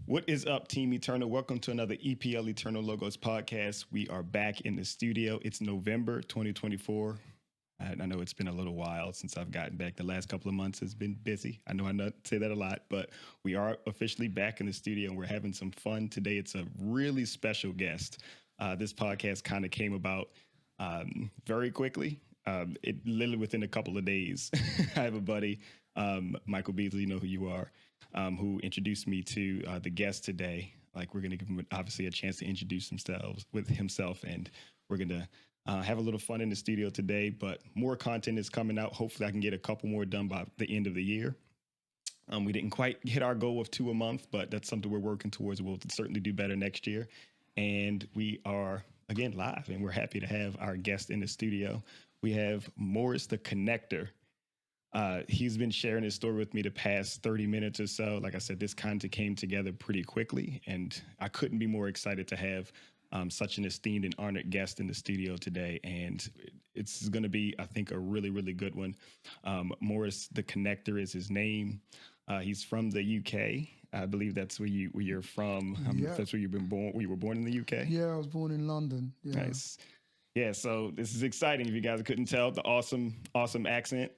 What is up, Team Eternal? Welcome to another EPL Eternal Logos podcast. We are back in the studio. It's November 2024. I know it's been a little while since I've gotten back. The last couple of months has been busy. I know I not say that a lot, but we are officially back in the studio and we're having some fun. Today, it's a really special guest. This podcast kind of came about very quickly. It literally within a couple of days. I have a buddy, Michael Beasley, you know who you are, who introduced me to the guest today. Like, we're going to give him obviously a chance to introduce himself, and we're going to have a little fun in the studio today, but more content is coming out. Hopefully I can get a couple more done by the end of the year. We didn't quite hit our goal of 2 a month, but that's something we're working towards. We'll certainly do better next year. And we are, again, live, and we're happy to have our guest in the studio. We have Morris the Connector. He's been sharing his story with me the past 30 minutes or so. Like I said, this content came together pretty quickly, and I couldn't be more excited to have such an esteemed and honored guest in the studio today. And it's going to be, I think, a really, really good one. Morris the Connector is his name. He's from the UK. I believe that's where you're from. That's where you've been born. You were born in the UK? Yeah, I was born in London. Yeah. Nice. Yeah, so this is exciting. If you guys couldn't tell, the awesome accent.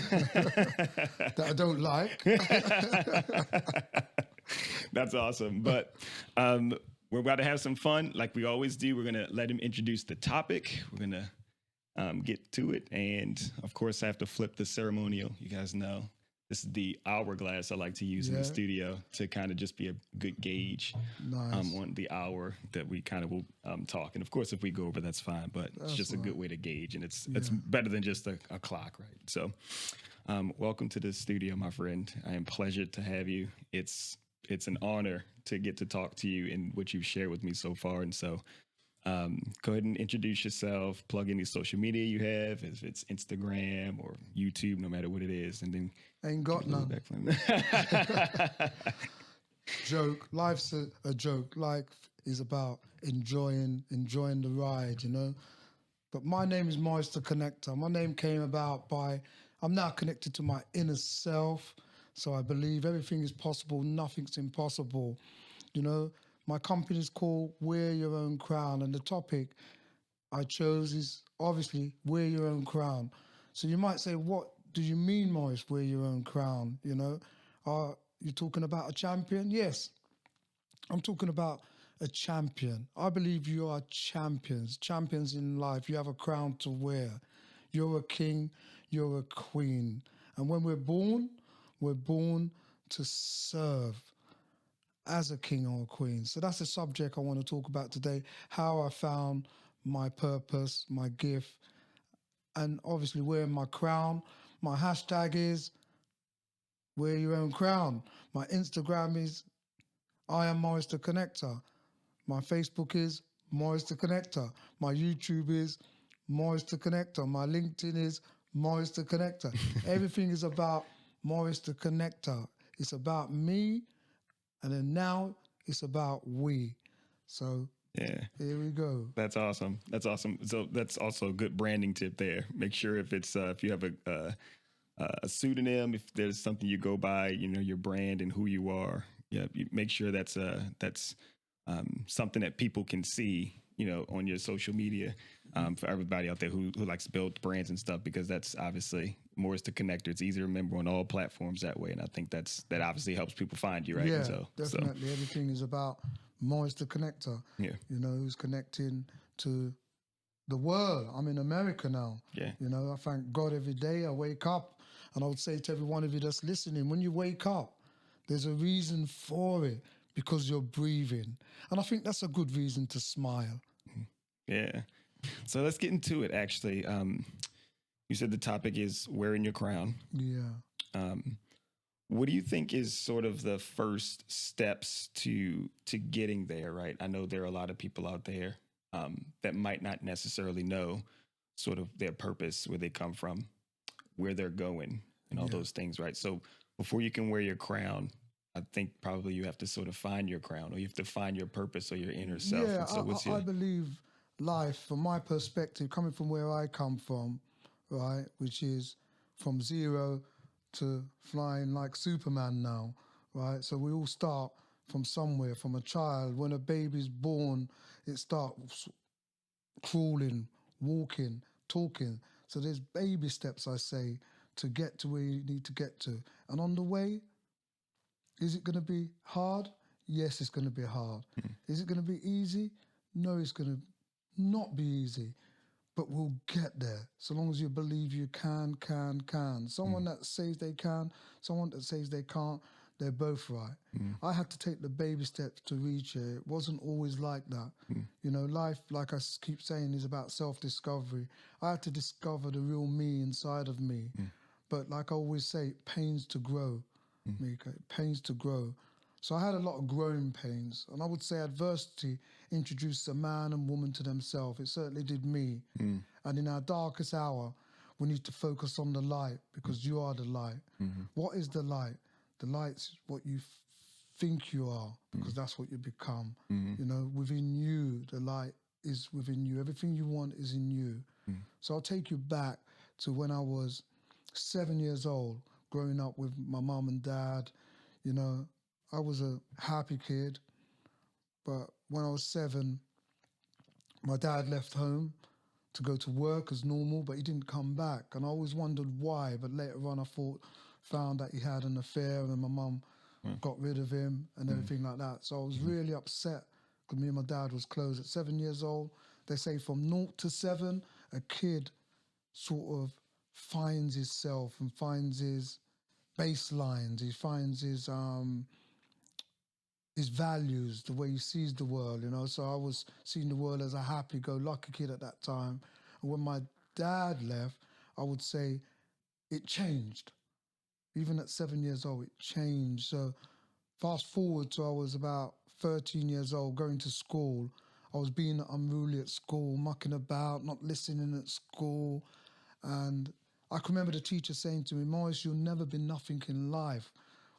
That I don't like. That's awesome. But we're about to have some fun like we always do. We're going to let him introduce the topic. We're going to get to it. And, of course, I have to flip the ceremonial. You guys know this is the hourglass I like to use in the studio to kind of just be a good gauge on the hour that we kind of will talk. And, of course, if we go over, that's fine. But it's just a good way to gauge. And it's better than just a clock, right? So welcome to the studio, my friend. I am pleasured to have you. It's an honor to get to talk to you and what you've shared with me so far. And so go ahead and introduce yourself, plug any social media you have, if it's Instagram or YouTube, no matter what it is. And then ain't got none. Joke. Life's a joke. Life is about enjoying the ride, you know. But my name is Morris the Connector. My name came about by, I'm now connected to my inner self. So I believe everything is possible, nothing's impossible. You know, my company is called Wear Your Own Crown, and the topic I chose is obviously Wear Your Own Crown. So you might say, what do you mean, Morris, wear your own crown? You know, are you talking about a champion? Yes, I'm talking about a champion. I believe you are champions in life. You have a crown to wear. You're a king, you're a queen. And when we're born to serve as a king or a queen. So that's the subject I want to talk about today, how I found my purpose, my gift, and obviously wearing my crown. My hashtag is wear your own crown. My Instagram is I am Morris the Connector. My Facebook is Morris the Connector. My YouTube is Morris the Connector. My LinkedIn is Morris the Connector. Everything is about Morris the Connector. It's about me, and then now it's about we. So here we go. That's awesome. So that's also a good branding tip there. Make sure if it's if you have a pseudonym, if there's something you go by, you know, your brand and who you are. Yeah, you make sure that's something that people can see, you know, on your social media, for everybody out there who likes to build brands and stuff, because that's obviously Morris the Connector. It's easy to remember on all platforms that way. And I think that obviously helps people find you, right? Yeah, definitely. Everything is about Morris the Connector. Yeah. You know, who's connecting to the world. I'm in America now. Yeah. You know, I thank God every day I wake up, and I would say to every one of you that's listening, when you wake up, there's a reason for it, because you're breathing. And I think that's a good reason to smile. Yeah. So let's get into it, actually. You said the topic is wearing your crown. Yeah. What do you think is sort of the first steps to getting there, right? I know there are a lot of people out there that might not necessarily know sort of their purpose, where they come from, where they're going, and all those things, right? So before you can wear your crown, I think probably you have to sort of find your crown, or you have to find your purpose or your inner self. Yeah, so I believe life, from my perspective, coming from where I come from, right, which is from zero to flying like Superman now, right? So we all start from somewhere, from a child. When a baby's born, it starts crawling, walking, talking. So there's baby steps, I say, to get to where you need to get to. And on the way, is it going to be hard? Yes, it's going to be hard. Is it going to be easy? No, it's going to not be easy. But we'll get there, so long as you believe you can. Someone that says they can, someone that says they can't, they're both right. I had to take the baby steps to reach it. It wasn't always like that. You know, life, like I keep saying, is about self-discovery. I had to discover the real me inside of me. But like I always say, it pains to grow, Mika. It pains to grow. So I had a lot of growing pains. And I would say adversity introduced a man and woman to themselves. It certainly did me. And in our darkest hour, we need to focus on the light, because you are the light. What is the light? The light's what you think you are, because that's what you become. You know, within you, the light is within you. Everything you want is in you. So I'll take you back to when I was 7 years old, growing up with my mum and dad. You know, I was a happy kid, but when I was 7, my dad left home to go to work as normal, but he didn't come back. And I always wondered why, but later on I found that he had an affair, and my mum got rid of him and everything like that. So I was really upset, because me and my dad was close. At 7 years old, they say from 0 to 7, a kid sort of finds himself and finds his baselines. He finds his values, the way he sees the world, you know. So I was seeing the world as a happy-go-lucky kid at that time. And when my dad left, I would say it changed. Even at 7 years old, it changed. So fast forward to I was about 13 years old, going to school. I was being unruly at school, mucking about, not listening at school. And I can remember the teacher saying to me, "Maurice, you'll never be nothing in life."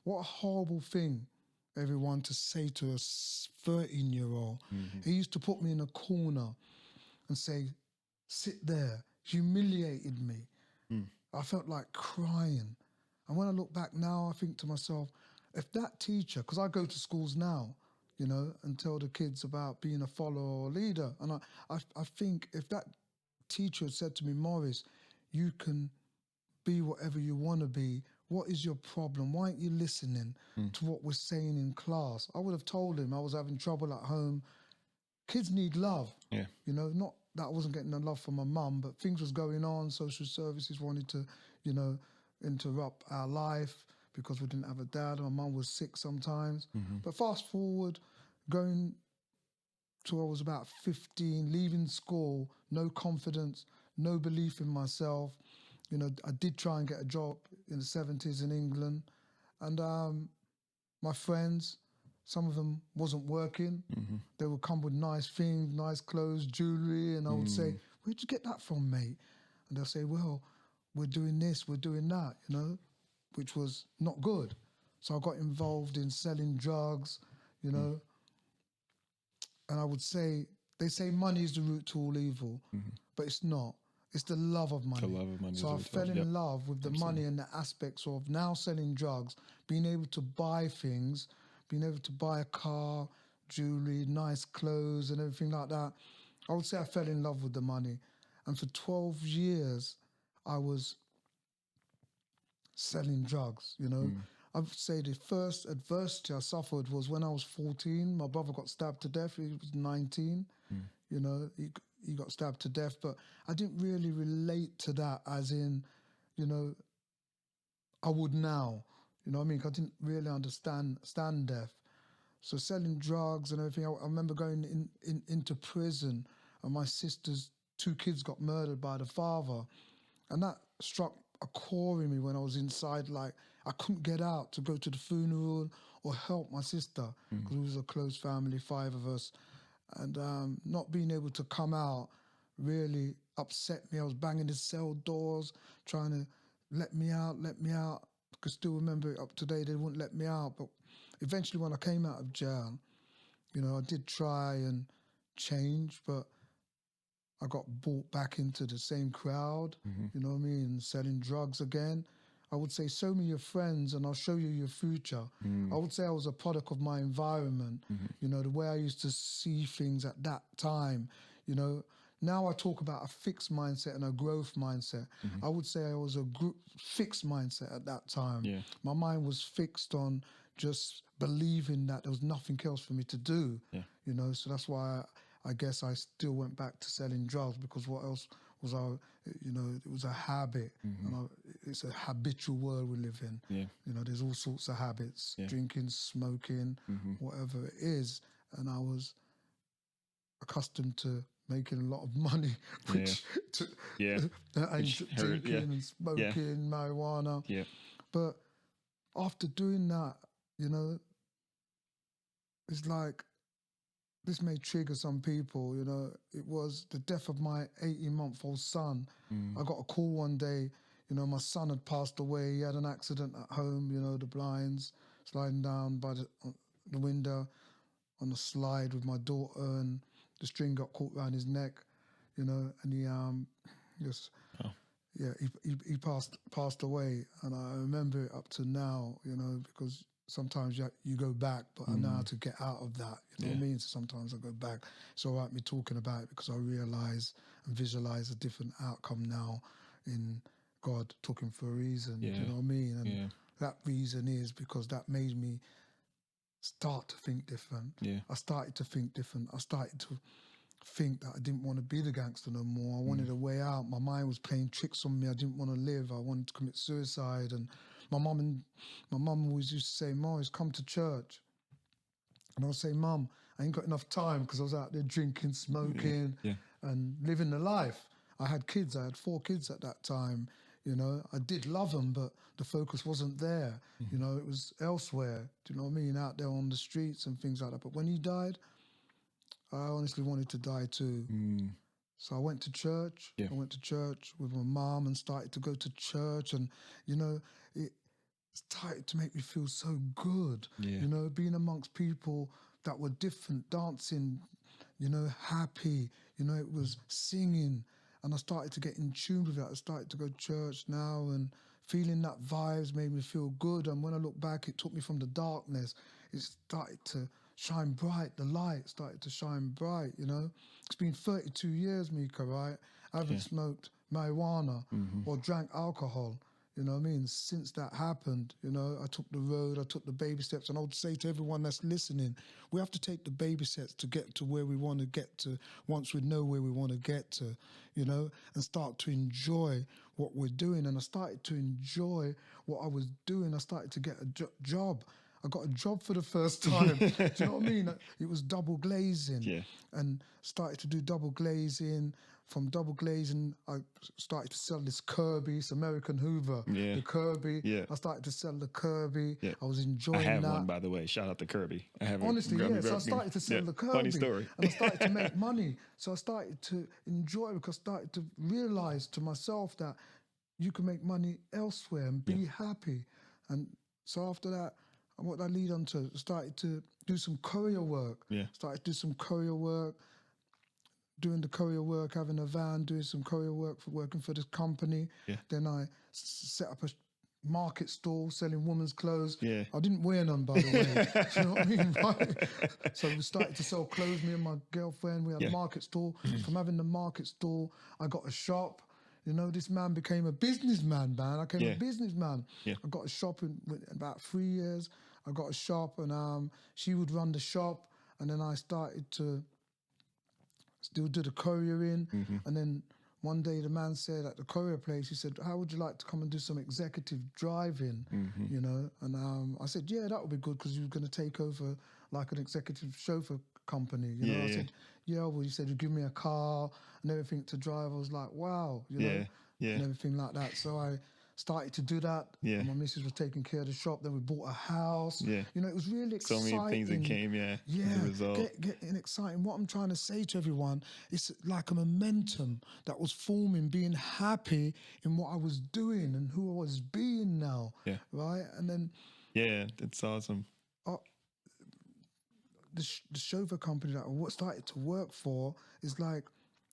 What a horrible thing, everyone, to say to a 13-year-old. He used to put me in a corner and say, "Sit there," humiliated me. I felt like crying. And when I look back now, I think to myself, if that teacher, because I go to schools now, you know, and tell the kids about being a follower or leader. And I think if that teacher had said to me, "Maurice, you can be whatever you want to be. What is your problem? Why aren't you listening to what we're saying in class?" I would have told him I was having trouble at home. Kids need love. Yeah. You know, not that I wasn't getting the love from my mum, but things was going on. Social services wanted to, you know, interrupt our life because we didn't have a dad. My mum was sick sometimes. But fast forward, going to I was about 15, leaving school, no confidence, no belief in myself. You know, I did try and get a job in the 70s in England. And my friends, some of them wasn't working. They would come with nice things, nice clothes, jewellery. And I would say, "Where'd you get that from, mate?" And they'll say, "Well, we're doing this, we're doing that," you know, which was not good. So I got involved in selling drugs, you know. And I would say, they say money is the root to all evil, but it's not. It's the love of money. The love of money. So I fell in love with the money and the aspects of now selling drugs, being able to buy things, being able to buy a car, jewelry, nice clothes and everything like that. I would say I fell in love with the money. And for 12 years, I was selling drugs, you know. I would say the first adversity I suffered was when I was 14. My brother got stabbed to death. He was 19. You know, he got stabbed to death. But I didn't really relate to that as in, you know, I would now. You know what I mean? 'Cause I didn't really understand death. So selling drugs and everything, I remember going into prison and my sister's 2 kids got murdered by the father. And that struck a core in me when I was inside. Like, I couldn't get out to go to the funeral or help my sister because we was a close family, 5 of us. And not being able to come out really upset me. I was banging the cell doors, trying to let me out. I can still remember it up to date, they wouldn't let me out. But eventually when I came out of jail, you know, I did try and change, but I got brought back into the same crowd, you know what I mean, selling drugs again. I would say, show me your friends and I'll show you your future. I would say I was a product of my environment, you know, the way I used to see things at that time, you know. Now I talk about a fixed mindset and a growth mindset. I would say I was a fixed mindset at that time. Yeah. My mind was fixed on just believing that there was nothing else for me to do, Yeah. you know. So that's why I guess I still went back to selling drugs, because what else was I, you know, it was a habit. And it's a habitual world we live in. Yeah. You know, there's all sorts of habits, Yeah. drinking, smoking, whatever it is. And I was accustomed to making a lot of money, which and drinking and smoking, marijuana. Yeah. But after doing that, you know, it's like, this may trigger some people, you know. It was the death of my 18-month-old son. I got a call one day, you know, my son had passed away. He had an accident at home, you know, the blinds sliding down by the window on the slide with my daughter, and the string got caught around his neck, you know, and he just, he passed away. And I remember it up to now, you know, because sometimes you go back, but I know how to get out of that. You know what I mean? So sometimes I go back. It's all right me talking about it, because I realise and visualise a different outcome now in God talking for a reason. Do you know what I mean? And that reason is because that made me start to think different. I started to think different. I started to think that I didn't want to be the gangster no more. I wanted a way out. My mind was playing tricks on me. I didn't want to live. I wanted to commit suicide. And my mum always used to say, "Morris, come to church." And I would say, "Mum, I ain't got enough time," because I was out there drinking, smoking, and living the life. I had kids. I had 4 kids at that time. You know, I did love them, but the focus wasn't there. You know, it was elsewhere. Do you know what I mean? Out there on the streets and things like that. But when he died, I honestly wanted to die too. So I went to church. I went to church with my mum and started to go to church. And, you know, it started to make me feel so good. You know, being amongst people that were different, dancing, you know, happy. You know, it was singing. And I started to get in tune with it. I started to go to church now, and feeling that vibes made me feel good. And when I look back, it took me from the darkness. It started to shine bright. The light started to shine bright, you know. It's been 32 years, Mika, right? I haven't smoked marijuana or drank alcohol, you know what I mean? Since that happened, you know, I took the road, I took the baby steps. And I would say to everyone that's listening, we have to take the baby steps to get to where we want to get to, once we know where we want to get to, you know, and start to enjoy what we're doing. And I started to enjoy what I was doing. I started to get a job. I got a job for the first time. Do you know what I mean? It was double glazing. And started to do double glazing. From double glazing, I started to sell this Kirby, it's American Hoover, the Kirby. I started to sell the Kirby. I was enjoying that. I have one, by the way. Shout out to Kirby. I have Honestly, so I started to sell the Kirby. Funny story. And I started to make money. So I started to enjoy, because I started to realise to myself that you can make money elsewhere and be happy. And so after that, what I lead on to, started to do some courier work. Started to do some courier work, doing the courier work, having a van, doing some courier work for working for this company. Then I set up a market stall selling women's clothes. I didn't wear none, by the way. Do you know what I mean? Right? So we started to sell clothes, me and my girlfriend. We had a market stall. From having the market stall, I got a shop. You know, this man became a businessman, man. I became a businessman. I got a shop in about 3 years. I got a shop, and she would run the shop. And then I started to still do the couriering. And then one day the man said at the courier place, he said, "How would you like to come and do some executive driving?" You know, and I said, "Yeah, that would be good," because you were going to take over like an executive chauffeur company. You know, I said, "Yeah." Well, he said, "You give me a car and everything to drive." I was like, "Wow," you know, and everything like that. So I started to do that. And my missus was taking care of the shop. Then we bought a house. You know, it was really exciting. So many things that came, the result. Getting exciting. What I'm trying to say to everyone, it's like a momentum that was forming, being happy in what I was doing and who I was being now. Right? And then... that's awesome. The chauffeur company that I started to work for is like,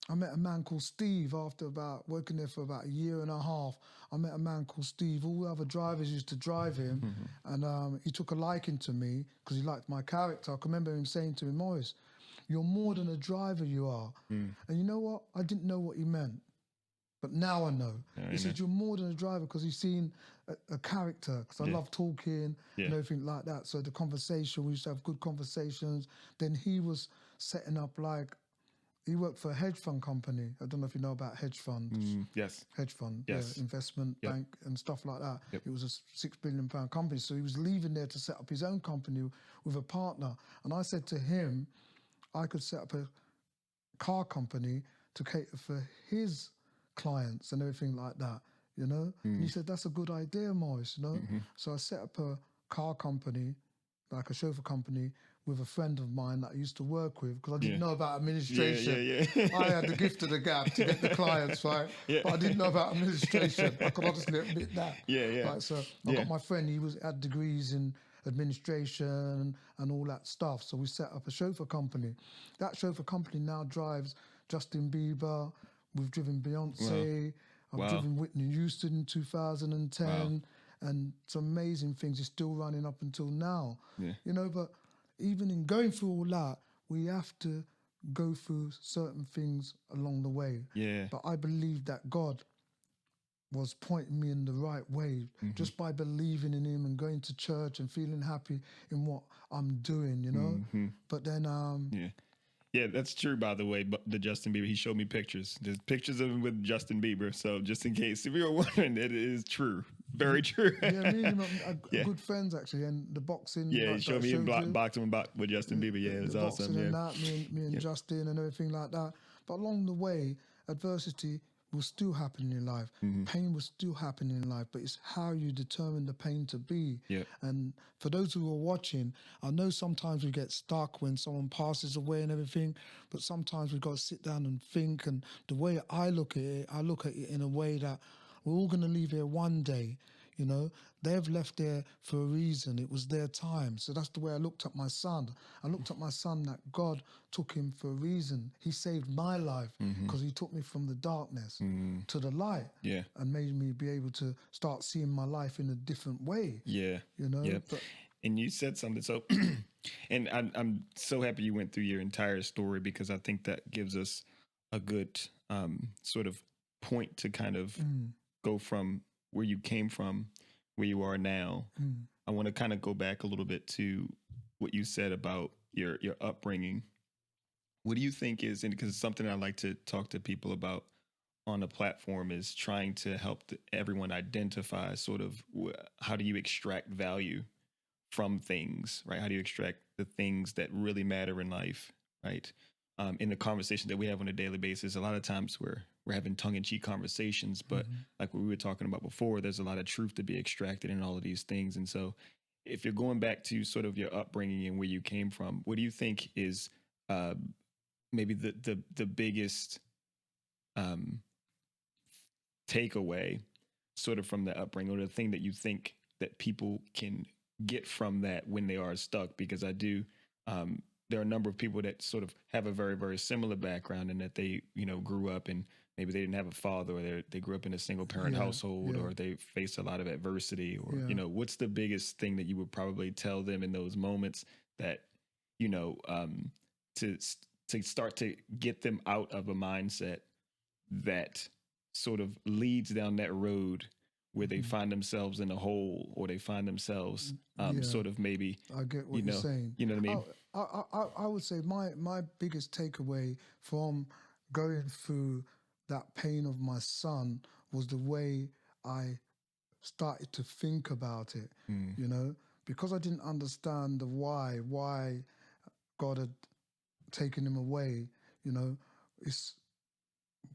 I met a man called Steve after about working there for about a year and a half. I met a man called Steve. All the other drivers used to drive him, and he took a liking to me because he liked my character. I can remember him saying to me, Morris, you're more than a driver, you are. And you know what? I didn't know what he meant. But now I know. He said, you're more than a driver because he's seen a character because I love talking and everything like that. So the conversation, we used to have good conversations. Then he was setting up he worked for a hedge fund company. I don't know if you know about hedge funds. Yes. Hedge fund, Yes. investment bank and stuff like that. It was a £6 billion company. So he was leaving there to set up his own company with a partner. And I said to him, I could set up a car company to cater for his clients and everything like that, you know? And he said, that's a good idea, Morris, you know? So I set up a car company, like a chauffeur company, with a friend of mine that I used to work with because I didn't know about administration. I had the gift of the gab to get the clients, right? But I didn't know about administration. I could honestly admit that. Right, so I got my friend, he had degrees in administration and all that stuff. So we set up a chauffeur company. That chauffeur company now drives Justin Bieber. We've driven Beyonce. I've driven Whitney Houston in 2010. And it's amazing things. It's still running up until now. You know, but even in going through all that, we have to go through certain things along the way. But I believe that God was pointing me in the right way just by believing in him and going to church and feeling happy in what I'm doing, you know? But then... Yeah, that's true, by the way, but the Justin Bieber, he showed me pictures. There's pictures of him with Justin Bieber. So just in case, if you're wondering, it is true. Very true. Me and him are good friends, actually. And the boxing... Yeah, he showed me him boxing with Justin Bieber. Yeah, it was awesome. Boxing and that, me and Justin and everything like that. But along the way, adversity will still happen in life. Pain will still happen in life, but it's how you determine the pain to be. And for those who are watching, I know sometimes we get stuck when someone passes away and everything, but sometimes we've got to sit down and think. And the way I look at it in a way that we're all going to leave here one day. You know, they've left there for a reason. It was their time. So that's the way I looked at my son. I looked at my son that God took him for a reason. He saved my life because he took me from the darkness to the light and made me be able to start seeing my life in a different way. You know? But, and you said something. So, and I'm so happy you went through your entire story because I think that gives us a good sort of point to kind of go from where you came from, where you are now. I want to kind of go back a little bit to what you said about your upbringing. What do you think is, and because it's something I like to talk to people about on the platform, is trying to help everyone identify sort of how do you extract value from things, right? How do you extract the things that really matter in life, right? In the conversation that we have on a daily basis, a lot of times we're having tongue-in-cheek conversations, but like what we were talking about before, there's a lot of truth to be extracted in all of these things. And so if you're going back to sort of your upbringing and where you came from, what do you think is maybe the biggest takeaway sort of from the upbringing, or the thing that you think that people can get from that when they are stuck? Because I do... there are a number of people that sort of have a very, very similar background in that they, you know, grew up and maybe they didn't have a father, or they grew up in a single parent household, or they faced a lot of adversity, or, you know, what's the biggest thing that you would probably tell them in those moments that, you know, to start to get them out of a mindset that sort of leads down that road where they find themselves in a hole, or they find themselves sort of maybe... I get what you're saying. You know what I mean? I would say my biggest takeaway from going through that pain of my son was the way I started to think about it, you know, because I didn't understand the why God had taken him away, you know. It's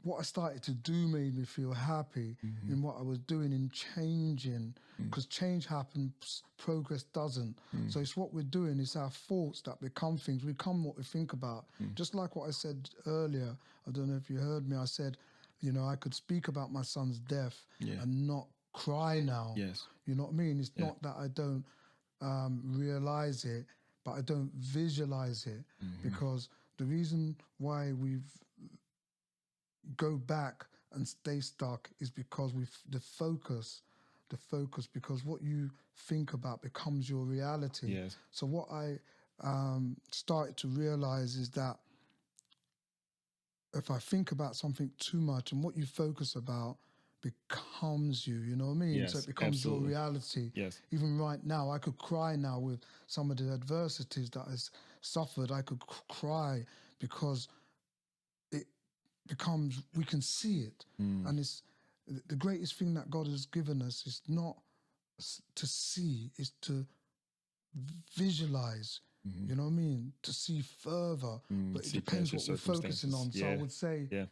what I started to do made me feel happy in what I was doing, in changing, because change happens, progress doesn't. So it's what we're doing, it's our thoughts that become things. We become what we think about. Just like what I said earlier, I don't know if you heard me, I said, you know, I could speak about my son's death and not cry now. You know what I mean? It's not that I don't realize it, but I don't visualize it, because the reason why we've go back and stay stuck is because the focus, because what you think about becomes your reality. Yes. So what I started to realize is that if I think about something too much, and what you focus about becomes you, you know what I mean? So Yes, it becomes your absolutely. reality. Yes. Even right now, I could cry now with some of the adversities that I suffered. I could cry because it becomes, we can see it. And it's the greatest thing that God has given us is not to see, is to visualize. You know what I mean? To see further, but it See past depends your what we're focusing circumstances. on. So I Yeah. would say Yeah.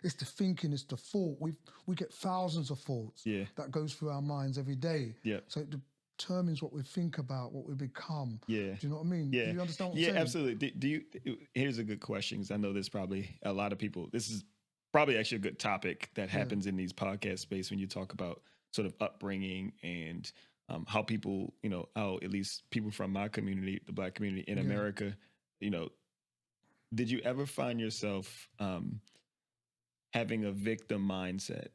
it's the thinking, it's the thought. We get thousands of thoughts Yeah. that goes through our minds every day. Yeah. So it determines what we think about, what we become. Yeah. Do you know what I mean? Yeah. Do you understand what I'm Yeah, saying? absolutely. Do you, here's a good question, because I know there's probably a lot of people, this is probably actually a good topic that happens in these podcast space when you talk about sort of upbringing and how people, how at least people from my community, the Black community in America, did you ever find yourself having a victim mindset?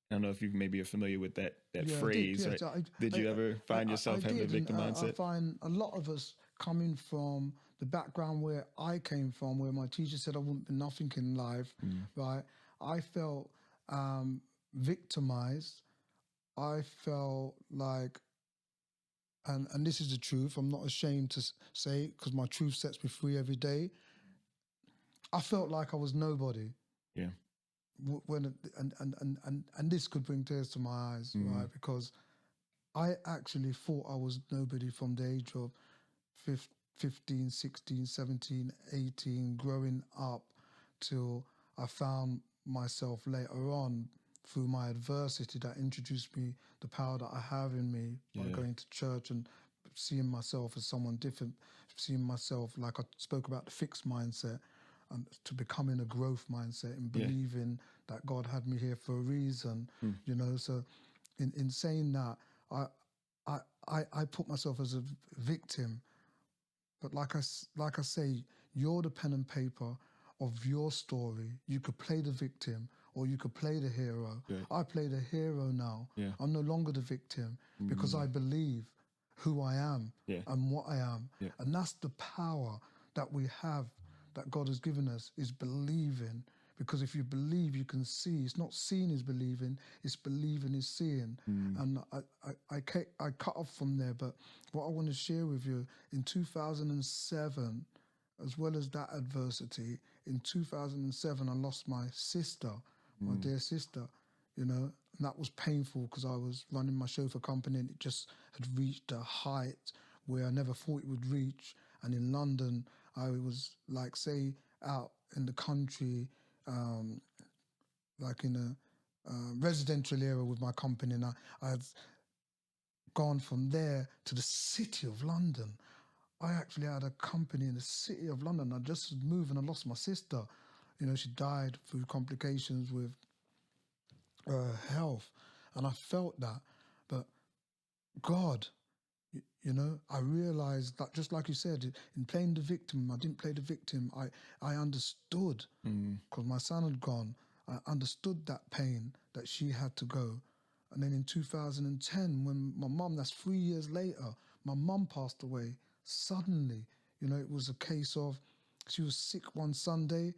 I don't know if you maybe are familiar with that phrase. I did, Right? Did you ever find yourself having a victim mindset? I find a lot of us coming from the background where I came from, where my teacher said I wouldn't be nothing in life, right? I felt victimized. I felt like, and this is the truth, I'm not ashamed to say it because my truth sets me free every day. I felt like I was nobody. Yeah. When and this could bring tears to my eyes, right? Because I actually thought I was nobody from the age of 15, 16, 17, 18, growing up till I found myself later on through my adversity that introduced me the power that I have in me by going to church and seeing myself as someone different, seeing myself like I spoke about the fixed mindset, and to becoming a growth mindset and believing that God had me here for a reason, you know. So in saying that, I put myself as a victim, but like I say, you're the pen and paper of your story. You could play the victim or you could play the hero. Right. I play the hero now. Yeah. I'm no longer the victim because I believe who I am and what I am. Yeah. And that's the power that we have, that God has given us, is believing. Because if you believe, you can see. It's not seeing is believing, it's believing is seeing. And I cut off from there, but what I want to share with you, in 2007, as well as that adversity, in 2007, I lost my sister, my dear sister, you know, and that was painful because I was running my chauffeur company and it just had reached a height where I never thought it would reach. And in London, I was like, say, out in the country, like in a residential area with my company, and I had gone from there to the city of London. I actually had a company in the city of London. I just moved and I lost my sister. You know, she died through complications with health, and I felt that. But God, you know, I realized that, just like you said, in playing the victim, I didn't play the victim. I understood, because my son had gone. I understood that pain that she had to go. And then in 2010, when my mum, that's 3 years later, my mum passed away suddenly. You know, it was a case of she was sick one Sunday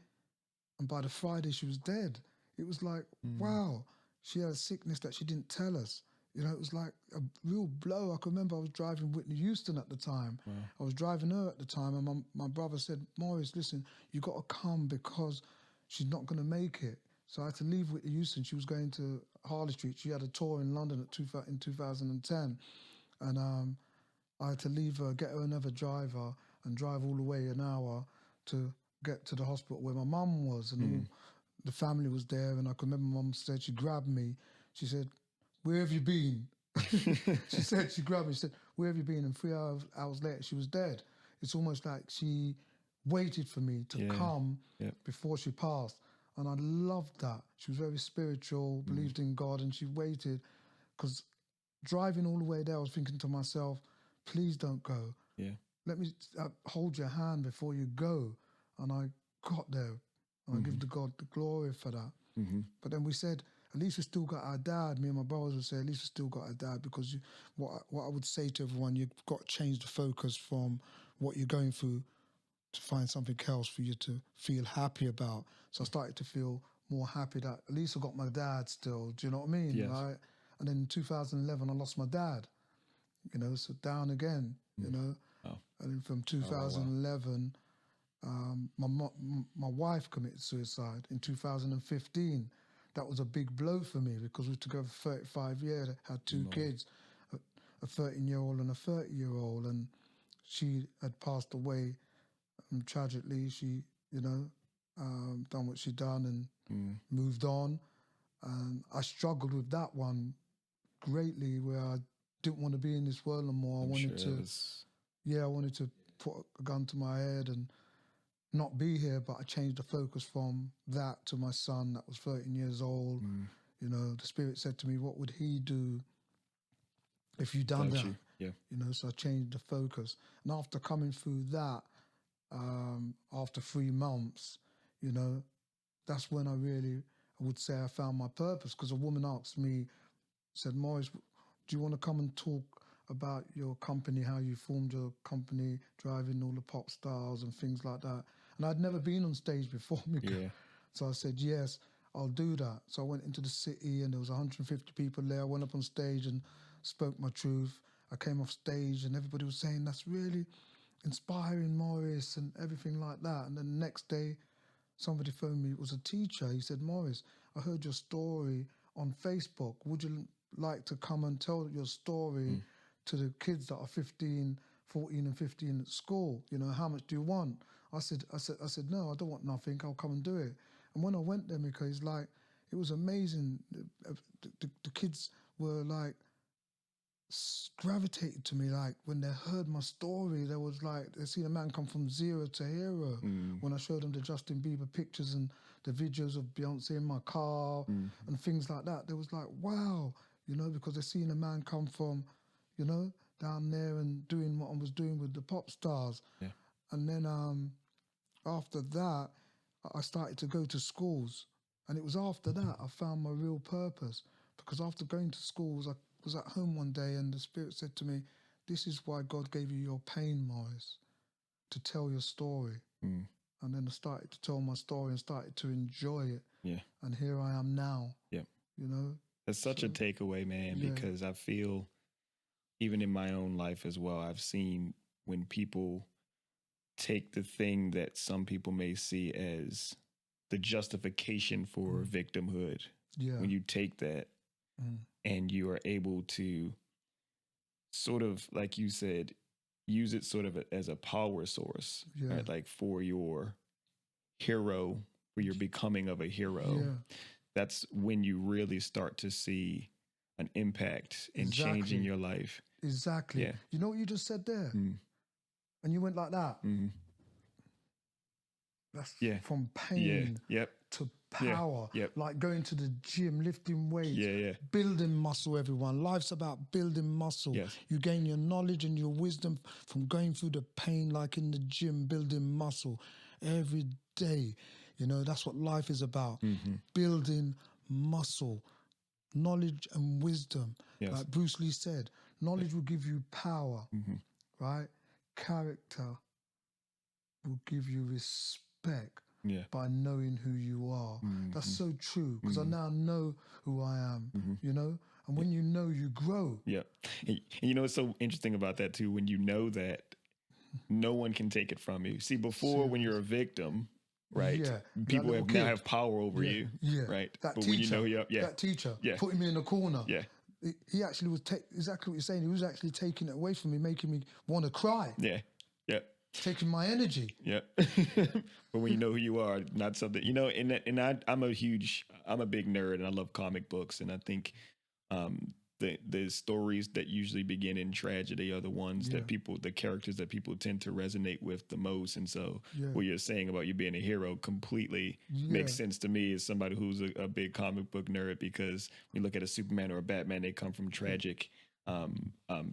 and by the Friday she was dead. It was like, wow, she had a sickness that she didn't tell us. You know, it was like a real blow. I can remember I was driving Whitney Houston at the time. Wow. I was driving her at the time, and my brother said, Maurice, listen, you got to come because she's not going to make it. So I had to leave Whitney Houston. She was going to Harley Street. She had a tour in London in 2010. And I had to leave her, get her another driver, and drive all the way an hour to get to the hospital where my mum was. And all the family was there. And I can remember Mum said, she grabbed me. She said, where have you been? She grabbed me, she said, where have you been? And 3 hours later, she was dead. It's almost like she waited for me to come before she passed. And I loved that. She was very spiritual, believed in God, and she waited. Because driving all the way there, I was thinking to myself, please don't go. Yeah. Let me hold your hand before you go. And I got there. And I give the God the glory for that. But then we said, at least we still got our dad. Me and my brothers would say, at least we still got our dad, because what I would say to everyone, you've got to change the focus from what you're going through to find something else for you to feel happy about. So I started to feel more happy that at least I got my dad still. Do you know what I mean? Yes. Right? And then in 2011, I lost my dad. You know, so down again. You know, and then from 2011. My wife committed suicide in 2015. That was a big blow for me because we were together for 35 years, had two kids, a 13-year-old and a 30-year-old, and she had passed away. And tragically, she, done what she done and moved on. And I struggled with that one greatly, where I didn't want to be in this world no more. I wanted to put a gun to my head and not be here, but I changed the focus from that to my son that was 13 years old. You know, the Spirit said to me, what would he do if you done that? Yeah. You know, so I changed the focus. And after coming through that, after 3 months, you know, that's when I would say I found my purpose, because a woman asked me, said, Maurice, do you want to come and talk about your company, how you formed your company, driving all the pop stars and things like that? And I'd never been on stage before, Mika. So I said, yes, I'll do that. So I went into the city and there was 150 people there. I went up on stage and spoke my truth. I came off stage and everybody was saying, that's really inspiring, Maurice, and everything like that. And then the next day, somebody phoned me. It was a teacher. He said, Maurice, I heard your story on Facebook. Would you like to come and tell your story to the kids that are 14 and 15 at school? You know, how much do you want? I said, no, I don't want nothing. I'll come and do it. And when I went there, Mika, it's like, it was amazing. The kids were like, gravitated to me. Like when they heard my story, they was like, they seen a man come from zero to hero. When I showed them the Justin Bieber pictures and the videos of Beyonce in my car and things like that, they was like, wow, you know, because they seen a man come from, you know, down there and doing what I was doing with the pop stars. And then after that, I started to go to schools. And it was after that I found my real purpose, because after going to schools, I was at home one day and the Spirit said to me, this is why God gave you your pain, Maurice, to tell your story. And then I started to tell my story and started to enjoy it. And here I am now. You know? That's such a takeaway, man, because I feel, even in my own life as well, I've seen when people take the thing that some people may see as the justification for victimhood. When you take that and you are able to sort of, like you said, use it sort of as a power source, right? Like for your hero, for your becoming of a hero. That's when you really start to see an impact in changing your life. Exactly. You know what you just said there? And you went like that. That's from pain to power. Like going to the gym, lifting weights, building muscle, everyone. Life's about building muscle. You gain your knowledge and your wisdom from going through the pain, like in the gym, building muscle every day. You know, that's what life is about. Building muscle, knowledge and wisdom. Like Bruce Lee said, knowledge will give you power, right? Character will give you respect by knowing who you are. That's so true, because I now know who I am, you know? And when you know, you grow. And you know, it's so interesting about that too, when you know that no one can take it from you. See, before when you're a victim, right? People now have power over you, right? That but teacher, when you know that teacher, putting me in a corner. He actually was, exactly what you're saying, he was actually taking it away from me, making me want to cry. Taking my energy. But when you know who you are, not something, you know, I'm a big nerd and I love comic books. And I think the stories that usually begin in tragedy are the ones that the characters that people tend to resonate with the most. And so what you're saying about you being a hero completely makes sense to me as somebody who's a big comic book nerd, because when you look at a Superman or a Batman, they come from tragic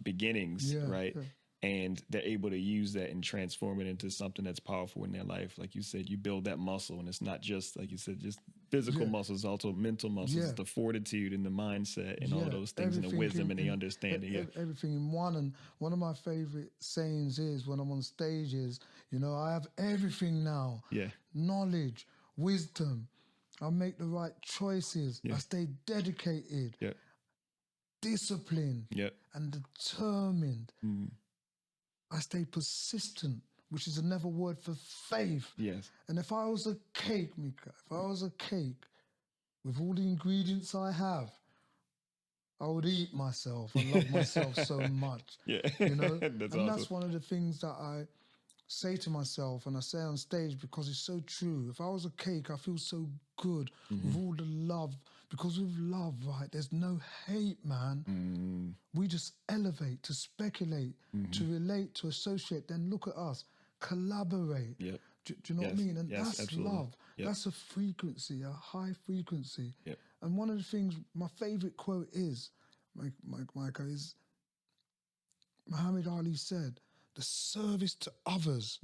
beginnings, right? and they're able to use that and transform it into something that's powerful in their life. Like you said, you build that muscle, and it's not just, like you said, just physical muscles, also mental muscles, the fortitude and the mindset and all those things, and the wisdom and the understanding. Everything in one. And one of my favorite sayings is when I'm on stages, you know, I have everything now. Yeah. Knowledge, wisdom. I make the right choices. I stay dedicated, disciplined, and determined. I stay persistent, which is another word for faith. Yes. And if I was a cake, Mika, if I was a cake with all the ingredients I have, I would eat myself. I love myself so much. Yeah. You know? That's and awesome. that's one of the things that I say to myself and I say on stage because it's so true. If I was a cake, I feel so good with all the love. Because with love, right, there's no hate, man. We just elevate, to speculate, to relate, to associate. Then look at us, collaborate. Yep. Do you know what I mean? And that's absolutely. love. That's a frequency, a high frequency. Yep. And one of the things, my favorite quote is, Micah, is Muhammad Ali said, the service to others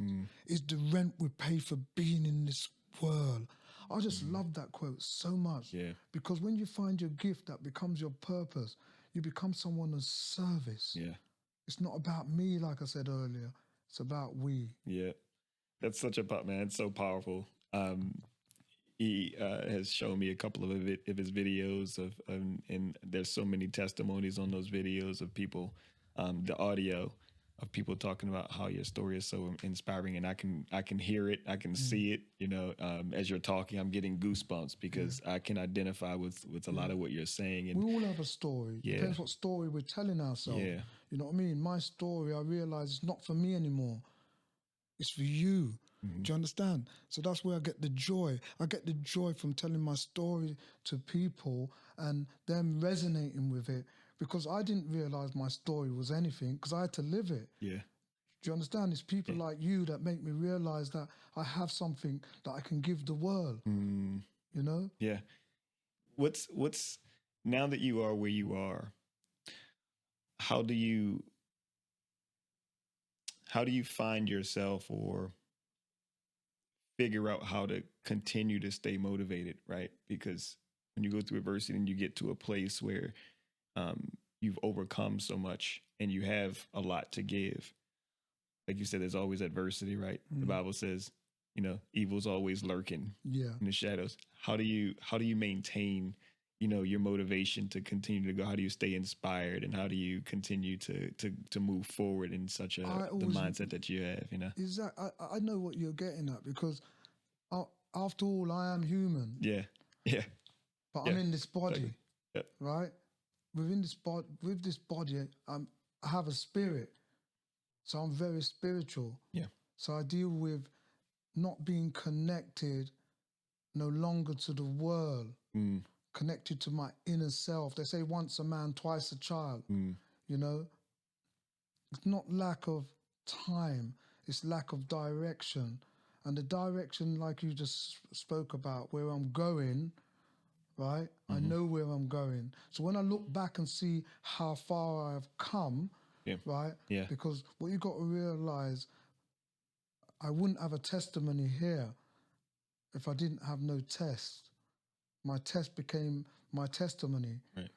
is the rent we pay for being in this world. I just love that quote so much. Yeah. Because when you find your gift that becomes your purpose, you become someone of service. Yeah. It's not about me, like I said earlier. It's about we. Yeah. That's such a pop, man. It's so powerful. He has shown me a couple of his videos and there's so many testimonies on those videos of people, the audio of people talking about how your story is so inspiring, and I can hear it, I can see it. You know, as you're talking, I'm getting goosebumps because I can identify with a lot of what you're saying. And we all have a story. Depends what story we're telling ourselves. Yeah. You know what I mean? My story, I realize it's not for me anymore. It's for you. Do you understand? So that's where I get the joy. I get the joy from telling my story to people and them resonating with it, because I didn't realize my story was anything because I had to live it. Yeah. Do you understand? It's people like you that make me realize that I have something that I can give the world. You know? Yeah. What's now that you are where you are, how do you find yourself or figure out how to continue to stay motivated, right? Because when you go through adversity and you get to a place where you've overcome so much and you have a lot to give, like you said, there's always adversity, right? The Bible says, you know, evil's always lurking in the shadows. How do you maintain, you know, your motivation to continue to go? How do you stay inspired, and how do you continue to move forward in such the mindset that you have, you know? Exactly. I know what you're getting at, because after all, I am human. Yeah. Yeah. But I'm in this body, exactly. right? With this body, I have a spirit. So I'm very spiritual. Yeah. So I deal with not being connected no longer to the world, connected to my inner self. They say once a man, twice a child. You know? It's not lack of time, it's lack of direction. And the direction, like you just spoke about, where I'm going, right? I know where I'm going. So when I look back and see how far I have come, right? Yeah. Because what you got to realize, I wouldn't have a testimony here if I didn't have no test. My test became my testimony. Right.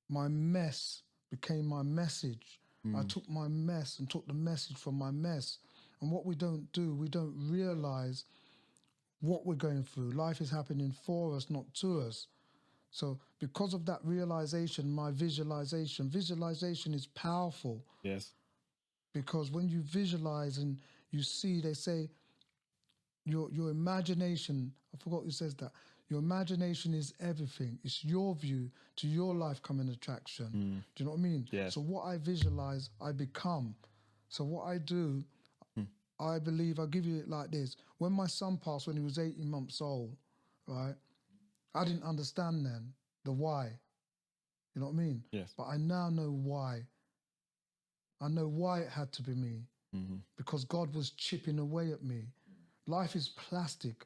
My mess became my message. I took my mess and took the message from my mess. And what we don't do, we don't realize what we're going through. Life is happening for us, not to us. So because of that realization, my visualization is powerful. Yes. Because when you visualize and you see, they say, your imagination, I forgot who says that, your imagination is everything. It's your view to your life coming attraction. Do you know what I mean? Yeah. So what I visualize, I become. So what I do, I believe, I'll give you it like this. When my son passed when he was 18 months old, right, I didn't understand then the why. You know what I mean? Yes. But I now know why. I know why it had to be me. Because God was chipping away at me. Life is plastic.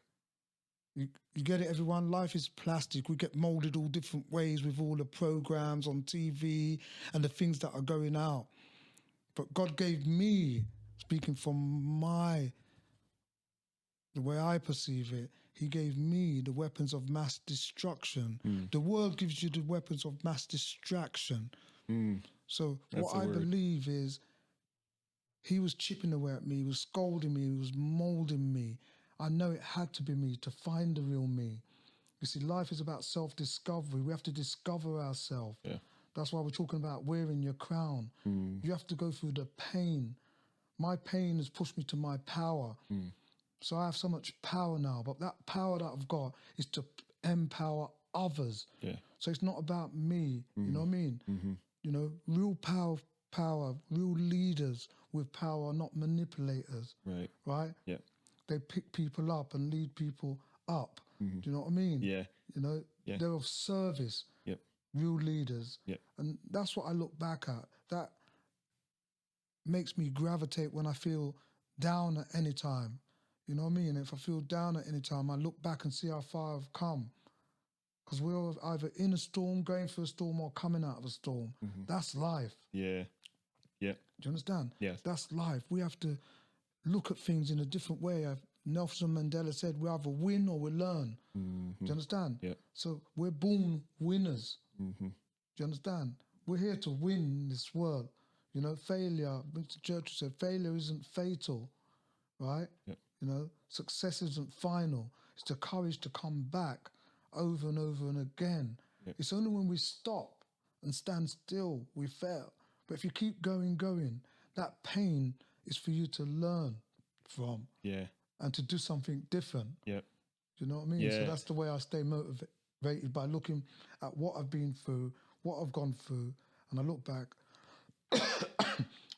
You get it, everyone? Life is plastic. We get molded all different ways with all the programs on TV and the things that are going out. But God gave me, speaking from the way I perceive it, he gave me the weapons of mass destruction. The world gives you the weapons of mass distraction. So That's what a I word. believe is he was chipping away at me, he was scolding me, he was molding me. I know it had to be me to find the real me. You see, life is about self-discovery. We have to discover ourselves. Yeah. That's why we're talking about wearing your crown. You have to go through the pain. My pain has pushed me to my power. So I have so much power now, but that power that I've got is to empower others. Yeah. So it's not about me, you know what I mean? You know, real power, real leaders with power are not manipulators, Right. right? Yeah. They pick people up and lead people up. Do you know what I mean? Yeah. You know, Yeah. they're of service, Yep. real leaders. Yep. And that's what I look back at. That makes me gravitate when I feel down at any time. You know what I mean? If I feel down at any time, I look back and see how far I've come. Because we're all either in a storm, going through a storm, or coming out of a storm. That's life. Yeah. Yeah. Do you understand? Yes. That's life. We have to look at things in a different way. Nelson Mandela said we either win or we learn. Do you understand? Yep. So we're born winners. Do you understand? We're here to win this world. You know, failure, Mr. Churchill said, failure isn't fatal, right? Yep. You know, success isn't final. It's the courage to come back over and over and again. Yep. It's only when we stop and stand still we fail. But if you keep going, that pain is for you to learn from Yeah. and to do something different. Yep. Do you know what I mean? So Yeah. that's the way I stay motivated, by looking at what I've been through, what I've gone through, and I look back.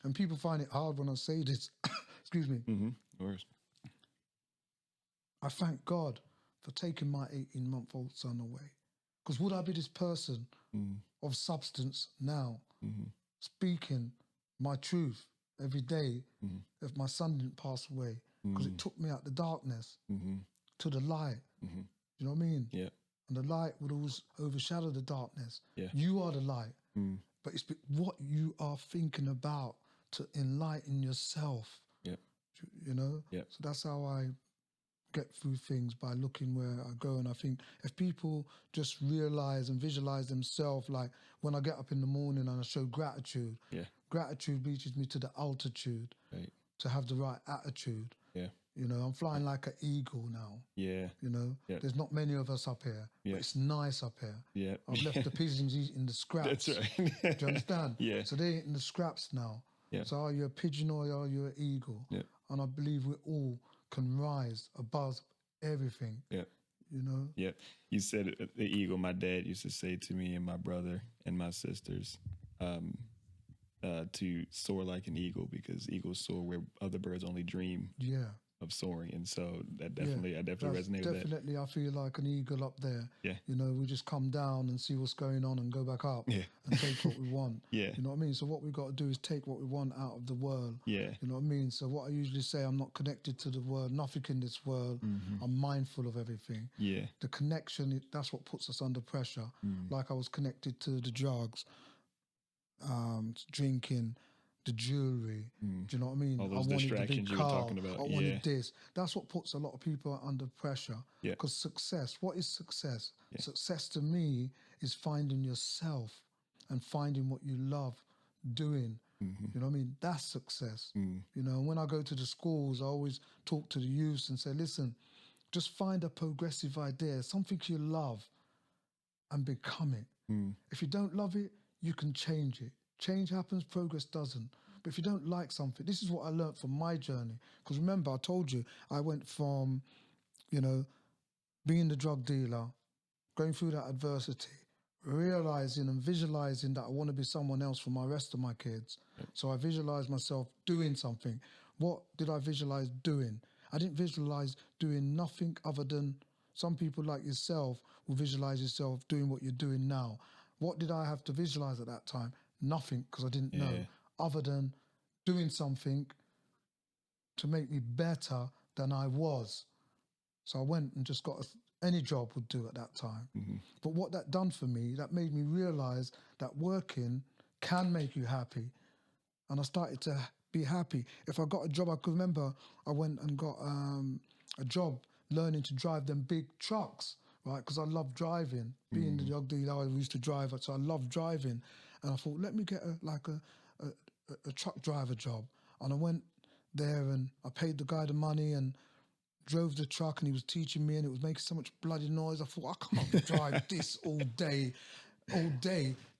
And people find it hard when I say this. Excuse me. Of course. I thank God for taking my 18-month-old son away. Because would I be this person of substance now, speaking my truth every day if my son didn't pass away? Because it took me out the darkness to the light. You know what I mean? Yeah. And the light would always overshadow the darkness. Yeah. You are the light. But it's what you are thinking about to enlighten yourself. Yep. You know? Yep. So that's how I get through things, by looking where I go. And I think if people just realize and visualize themselves, like when I get up in the morning and I show gratitude, gratitude reaches me to the altitude, Right. to have the right attitude. Yeah. You know, I'm flying like an eagle now. Yeah. You know, there's not many of us up here, but it's nice up here. Yeah. I've left the pigeons eating the scraps. That's right. Do you understand? Yeah. So they're eating the scraps now. Yeah. So are you a pigeon or are you an eagle? Yeah. And I believe we all can rise above everything. Yeah. You know? Yeah. You said the eagle. My dad used to say to me and my brother and my sisters, to soar like an eagle, because eagles soar where other birds only dream of soaring. And so that definitely, I definitely resonate with that. Definitely, I feel like an eagle up there. Yeah. You know, we just come down and see what's going on and go back up and take what we want. Yeah. You know what I mean? So what we've got to do is take what we want out of the world. Yeah. You know what I mean? So what I usually say, I'm not connected to the world, nothing in this world. I'm mindful of everything. Yeah. The connection, that's what puts us under pressure. Like I was connected to the drugs, drinking, the jewelry. Do you know what I mean? All those I wanted distractions the big you car. were talking about. I wanted this. That's what puts a lot of people under pressure. Yeah. Because success, what is success? Success to me is finding yourself and finding what you love doing. You know what I mean? That's success. You know, and when I go to the schools, I always talk to the youths and say, listen, just find a progressive idea, something you love, and become it. If you don't love it, you can change it. Change happens, progress doesn't. But if you don't like something, this is what I learned from my journey. Because remember, I told you, I went from, you know, being the drug dealer, going through that adversity, realizing and visualizing that I want to be someone else for my rest of my kids. So I visualized myself doing something. What did I visualize doing? I didn't visualize doing nothing other than, some people like yourself will visualize yourself doing what you're doing now. What did I have to visualize at that time? Nothing, because I didn't know, other than doing something to make me better than I was. So I went and just got any job would do at that time. But what that done for me, that made me realize that working can make you happy. and I started to be happy. If I got a job, I could remember I went and got a job learning to drive them big trucks, right? Because I love driving. Being the young dude I used to drive, so I love driving. And I thought, let me get a truck driver job. And I went there and I paid the guy the money and drove the truck, and he was teaching me, and it was making so much bloody noise. I thought, I can't drive this all day,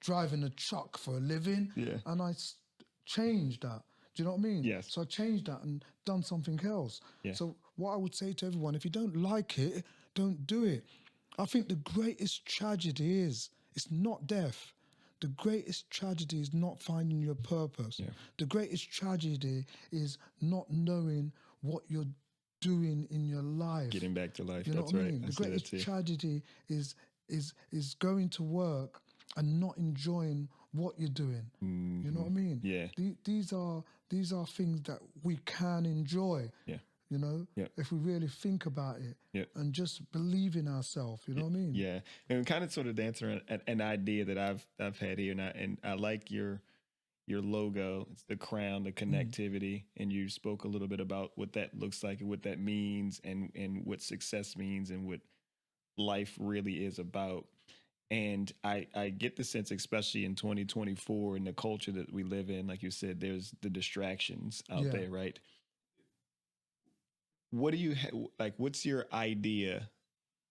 driving a truck for a living. Yeah. And I changed that. Do you know what I mean? Yes. So I changed that and done something else. Yeah. So what I would say to everyone, if you don't like it, don't do it. I think the greatest tragedy is, it's not death. The greatest tragedy is not finding your purpose. Yeah. The greatest tragedy is not knowing what you're doing in your life. Getting back to life. You know That's what I right. mean? I The see that greatest too. tragedy is going to work and not enjoying what you're doing. You know what I mean? Yeah. These are things that we can enjoy. Yeah. You know, Yep. if we really think about it Yep. and just believe in ourselves. You know what I mean? Yeah, and kind of sort of answer an idea that I've had here, and I like your logo. It's the crown, the connectivity, and you spoke a little bit about what that looks like and what that means, and what success means, and what life really is about. And I get the sense, especially in 2024, in the culture that we live in, like you said, there's the distractions out Yeah. there, right? What do you like? What's your idea,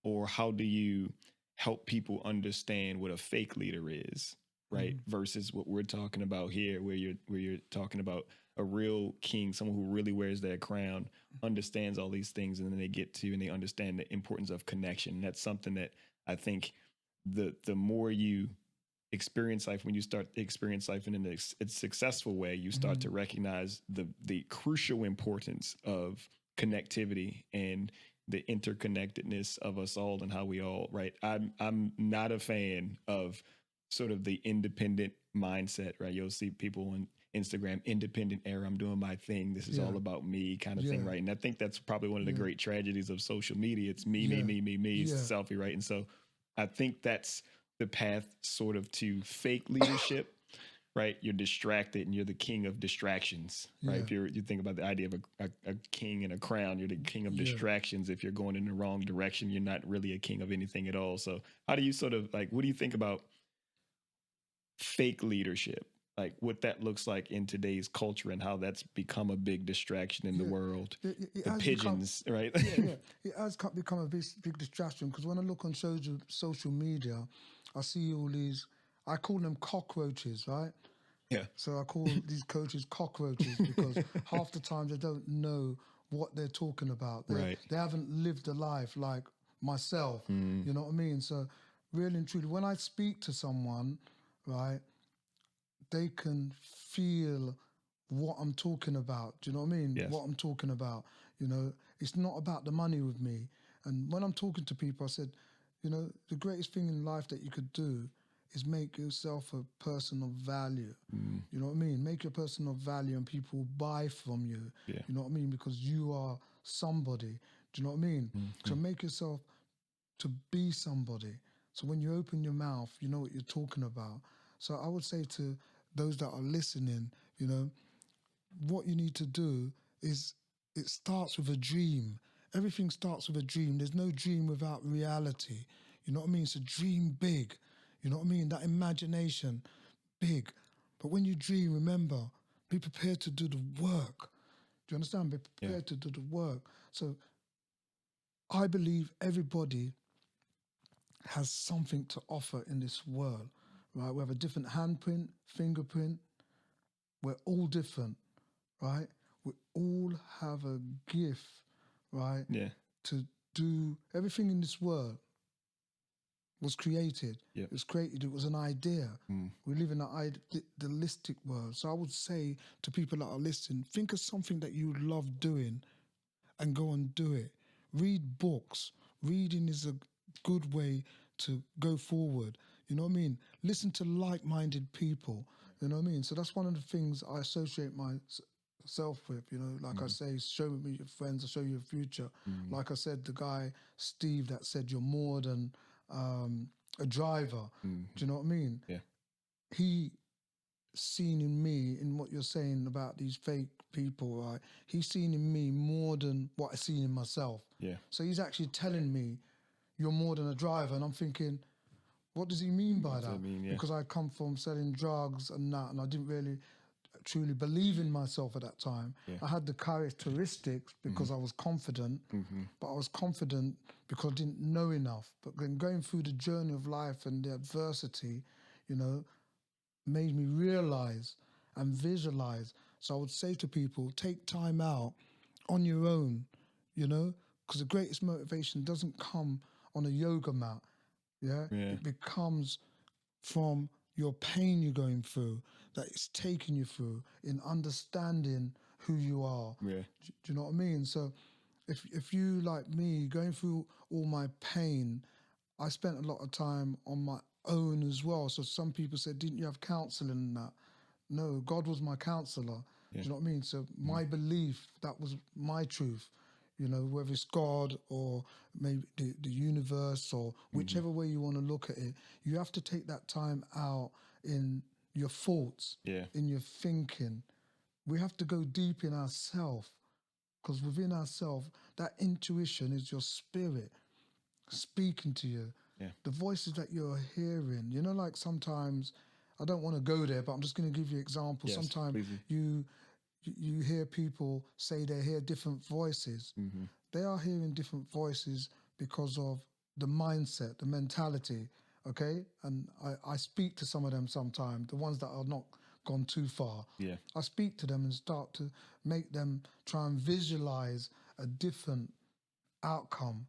or how do you help people understand what a fake leader is, right? Versus what we're talking about here, where you're talking about a real king, someone who really wears that crown, understands all these things, and then they get to and they understand the importance of connection. And that's something that I think the more you experience life, when you start to experience life in a successful way, you start to recognize the crucial importance of connectivity and the interconnectedness of us all, and how we all, right? I'm not a fan of sort of the independent mindset, right? You'll see people on Instagram, independent era, I'm doing my thing, this is all about me kind of thing, right? And I think that's probably one of the great tragedies of social media. It's me, it's selfie, right? And so I think that's the path sort of to fake leadership, right? You're distracted and you're the king of distractions, right? If you think about the idea of a king and a crown, you're the king of distractions. If you're going in the wrong direction, you're not really a king of anything at all. So how do you sort of like, what do you think about fake leadership? Like what that looks like in today's culture and how that's become a big distraction in the world. It the has pigeons, right? It has become a big distraction, because when I look on social media, I see all these, I call them cockroaches, right? Yeah. So I call these coaches cockroaches because half the time they don't know what they're talking about. They haven't lived a life like myself. You know what I mean? So really and truly, when I speak to someone, right, they can feel what I'm talking about. Do you know what I mean? Yes. What I'm talking about. You know, it's not about the money with me. And when I'm talking to people, I said, you know, the greatest thing in life that you could do is make yourself a person of value. You know what I mean? Make you a person of value and people buy from you. Yeah. You know what I mean? Because you are somebody. Do you know what I mean? So make yourself to be somebody. So when you open your mouth, you know what you're talking about. So I would say to those that are listening, you know, what you need to do is, it starts with a dream. Everything starts with a dream. There's no dream without reality. You know what I mean? So dream big. You know what I mean? That imagination, big. But when you dream, remember, be prepared to do the work. Do you understand? Be prepared to do the work. So I believe everybody has something to offer in this world, right? We have a different handprint, fingerprint. We're all different, right? We all have a gift, right? Yeah. To do everything in this world was created. It was created. It was an idea. We live in an idealistic world. So I would say to people that are listening, think of something that you love doing and go and do it. Read books. Reading is a good way to go forward. You know what I mean? Listen to like-minded people. You know what I mean? So that's one of the things I associate myself with, you know, like I say, show me your friends, I'll show you your future. Like I said, the guy, Steve, that said you're more than a driver. Do you know what I mean? Yeah. He seen in me, in what you're saying about these fake people, right? He's seen in me more than what I seen in myself. Yeah. So he's actually telling me, you're more than a driver. And I'm thinking, what does he mean by What does that? that mean? Yeah. Because I come from selling drugs and that, and I didn't really truly believe in myself at that time. Yeah. I had the characteristics because I was confident, but I was confident because I didn't know enough. But then going through the journey of life and the adversity, you know, made me realize and visualize. So I would say to people, take time out on your own, you know, because the greatest motivation doesn't come on a yoga mat. Yeah. It becomes from your pain you're going through, that it's taking you through, in understanding who you are. Yeah. Do you know what I mean? So if you, like me, going through all my pain, I spent a lot of time on my own as well. So some people said, didn't you have counselling and that? No, God was my counsellor. Do you know what I mean? So my belief, that was my truth. You know, whether it's God or maybe the universe or whichever way you want to look at it, you have to take that time out in your thoughts, in your thinking. We have to go deep in ourselves, because within ourselves, that intuition is your spirit speaking to you. Yeah. The voices that you're hearing, you know, like sometimes, I don't want to go there, but I'm just going to give you examples. Yes, Sometimes please. you hear people say they hear different voices. They are hearing different voices because of the mindset, the mentality, okay? And I speak to some of them sometimes, the ones that are not gone too far. Yeah. I speak to them and start to make them try and visualize a different outcome,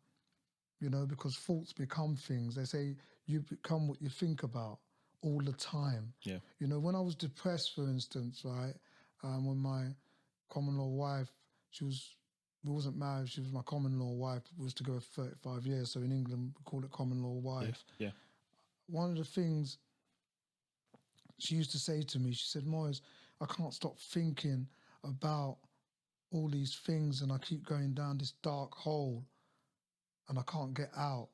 you know, because thoughts become things. They say you become what you think about all the time. Yeah. You know, when I was depressed, for instance, right, when my common law wife, we wasn't married, she was my common law wife, we was together for 35 years, so in England we call it common law wife. Yeah. One of the things she used to say to me, she said, Moyes, I can't stop thinking about all these things and I keep going down this dark hole and I can't get out.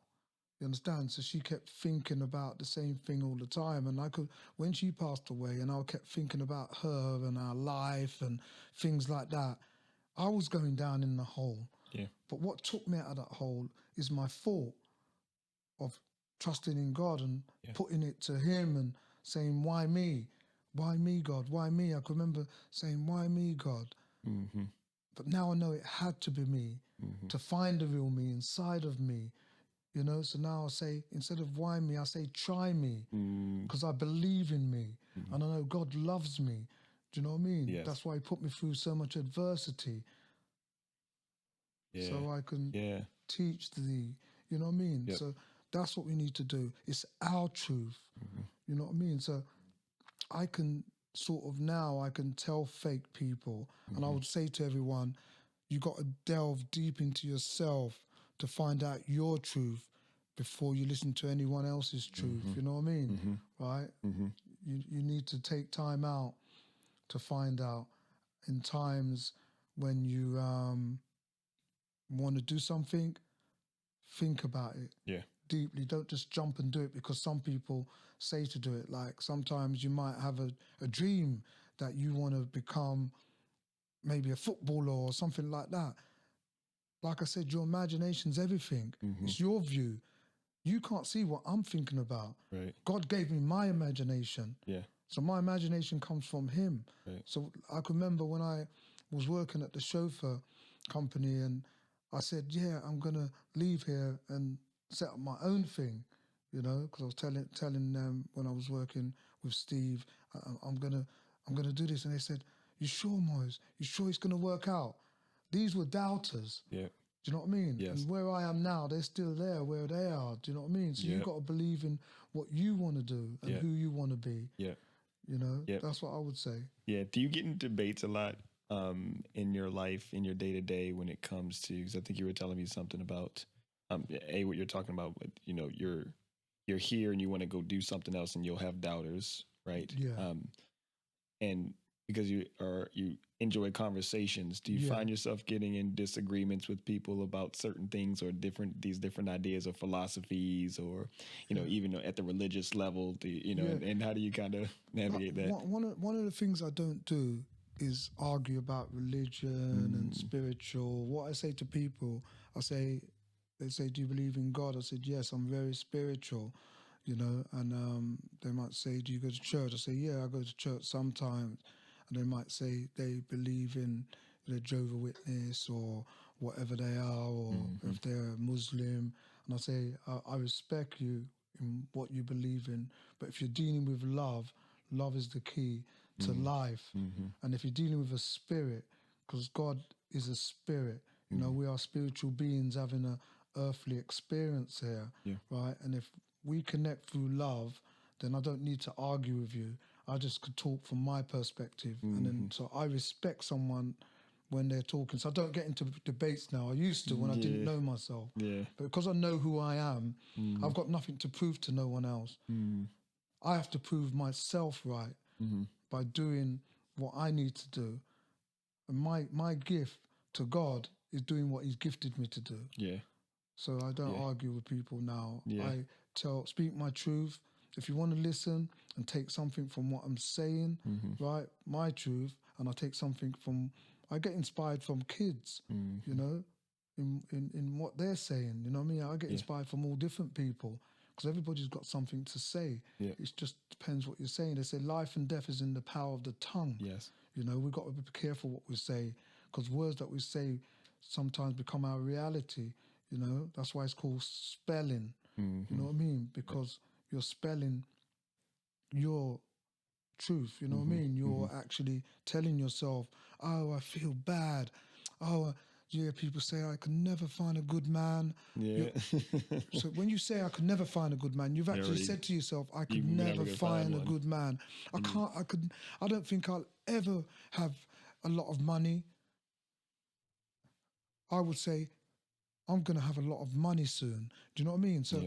You understand? So she kept thinking about the same thing all the time. And when she passed away and I kept thinking about her and our life and things like that, I was going down in the hole. Yeah. But what took me out of that hole is my thought of trusting in God and putting it to him and saying, why me? Why me, God? Why me? I could remember saying, why me, God? But now I know it had to be me to find the real me inside of me. You know, so now I say, instead of why me, I say try me, because I believe in me and I know God loves me. Do you know what I mean? Yes. That's why he put me through so much adversity. Yeah. So I can teach thee. You know what I mean? Yep. So that's what we need to do. It's our truth. You know what I mean? So I can I can tell fake people, and I would say to everyone, you got to delve deep into yourself to find out your truth before you listen to anyone else's truth. You know what I mean? Right? You need to take time out to find out in times when you want to do something, think about it deeply. Don't just jump and do it because some people say to do it. Like sometimes you might have a dream that you want to become maybe a footballer or something like that. Like I said, your imagination's everything. It's your view. You can't see what I'm thinking about. Right. God gave me my imagination. Yeah. So my imagination comes from him. Right. So I can remember when I was working at the chauffeur company and I said, yeah, I'm going to leave here and set up my own thing, you know, because I was telling them when I was working with Steve, I'm going to do this. And they said, you sure, Moyes? You sure it's going to work out? These were doubters. Yeah. Do you know what I mean? Yes. And where I am now, they're still there where they are. Do you know what I mean? So you've got to believe in what you want to do and who you want to be. Yeah. You know, that's what I would say. Yeah. Do you get in debates a lot in your life, in your day-to-day when it comes to, because I think you were telling me something about, what you're talking about, you know, you're here and you want to go do something else and you'll have doubters, right? Yeah. And because you enjoy conversations, do you find yourself getting in disagreements with people about certain things or these different ideas or philosophies, or even at the religious level, and how do you kind of navigate that? One of the things I don't do is argue about religion and spiritual. What I say to people, they say, do you believe in God? I said, yes, I'm very spiritual, and they might say, do you go to church? I say, yeah, I go to church sometimes. And they might say they believe in the Jehovah's Witness or whatever they are, or if they're Muslim. And I say, I respect you in what you believe in, but if you're dealing with love, love is the key to life. And if you're dealing with a spirit, because God is a spirit, we are spiritual beings having a earthly experience here, right? And if we connect through love, then I don't need to argue with you. I just could talk from my perspective. And then, so I respect someone when they're talking. So I don't get into debates now. I used to when I didn't know myself. But because I know who I am, I've got nothing to prove to no one else. I have to prove myself right by doing what I need to do. And my gift to God is doing what he's gifted me to do. So I don't argue with people now. I speak my truth. If you want to listen and take something from what I'm saying, right, my truth, and I get inspired from kids, in what they're saying, you know what I mean? I get inspired from all different people because everybody's got something to say. It just depends what you're saying. They say life and death is in the power of the tongue. We've got to be careful what we say because words that we say sometimes become our reality, That's why it's called spelling, you know what I mean? Because you're spelling your truth, you know what I mean? You're actually telling yourself, oh, I feel bad. Oh, people say I can never find a good man. So when you say I could never find a good man, you've actually said to yourself, I could never find a good man. I don't think I'll ever have a lot of money. I would say, I'm going to have a lot of money soon. Do you know what I mean? So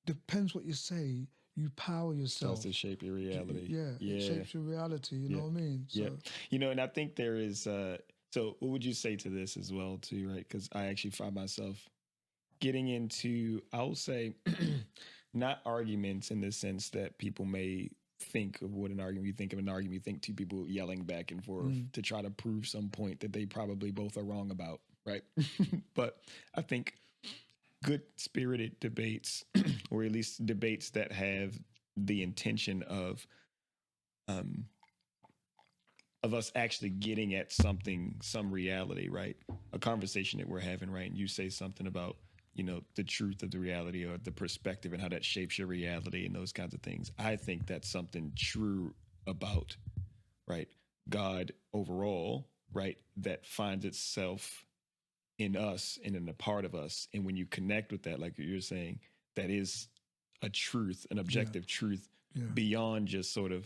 depends what you say, you power yourself. Starts to shape your reality. It shapes your reality, you know what I mean? So, and I think there is, so what would you say to this as well too, right? Because I actually find myself getting into, I'll say, not arguments in the sense that people may think of what an argument, you think of an argument, you think two people yelling back and forth to try to prove some point that they probably both are wrong about, right? But I think good spirited debates, or at least debates that have the intention of us actually getting at some reality, right? A conversation that we're having, right? And you say something about, the truth of the reality or the perspective and how that shapes your reality and those kinds of things. I think that's something true about, right, God overall, right, that finds itself in us and in a part of us. And when you connect with that, like you're saying, that is a truth, an objective truth beyond just sort of,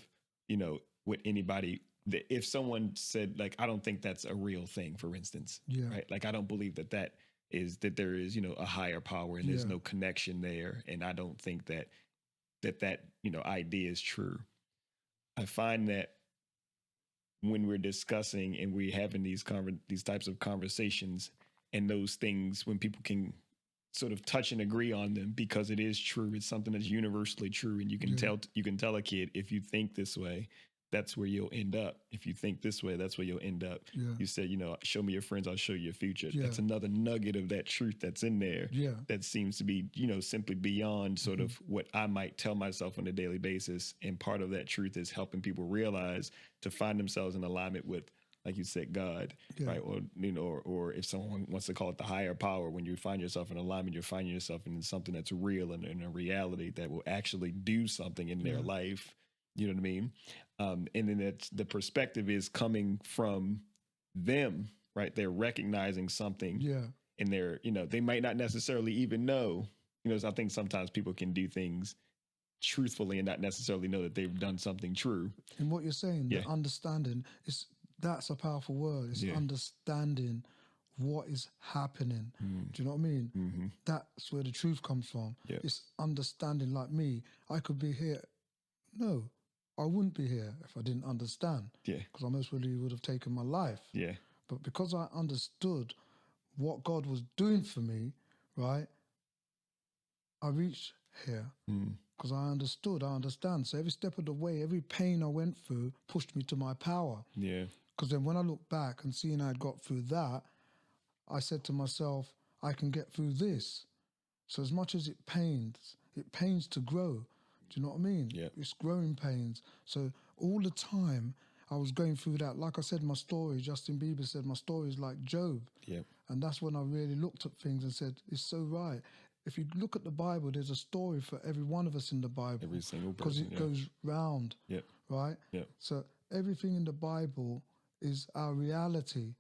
what anybody, if someone said, like, I don't think that's a real thing, for instance, right? Like, I don't believe that there is, a higher power and there's no connection there. And I don't think that idea is true. I find that when we're discussing and we're having these types of conversations, and those things, when people can sort of touch and agree on them because it is true, it's something that's universally true, and you can tell a kid, if you think this way, that's where you'll end up. If you think this way, that's where you'll end up. You said, show me your friends, I'll show you your future. That's another nugget of that truth that's in there. That seems to be, simply beyond sort of what I might tell myself on a daily basis. And part of that truth is helping people realize to find themselves in alignment with, like you said, God, right? Or if someone wants to call it the higher power, when you find yourself in alignment, you're finding yourself in something that's real and in a reality that will actually do something in their life. You know what I mean? And then that's, the perspective is coming from them, right? They're recognizing something and they're, they might not necessarily even know, so I think sometimes people can do things truthfully and not necessarily know that they've done something true. And what you're saying, the understanding, that's a powerful word. It's understanding what is happening. Do you know what I mean? That's where the truth comes from. It's understanding. Like me, I could be here. No, I wouldn't be here if I didn't understand. Yeah. Because I most probably would have taken my life. Yeah. But because I understood what God was doing for me, right, I reached here. Because I understand. So every step of the way, every pain I went through pushed me to my power. Yeah. Because then when I look back and seeing I got through that, I said to myself, I can get through this. So as much as it pains to grow. Do you know what I mean? Yeah. It's growing pains. So all the time I was going through that. Like I said, my story, Justin Bieber said, my story is like Job. Yeah. And that's when I really looked at things and said, it's so right. If you look at the Bible, there's a story for every one of us in the Bible. Every single Because person. it goes round, Yep. right? Yep. So everything in the Bible is our reality.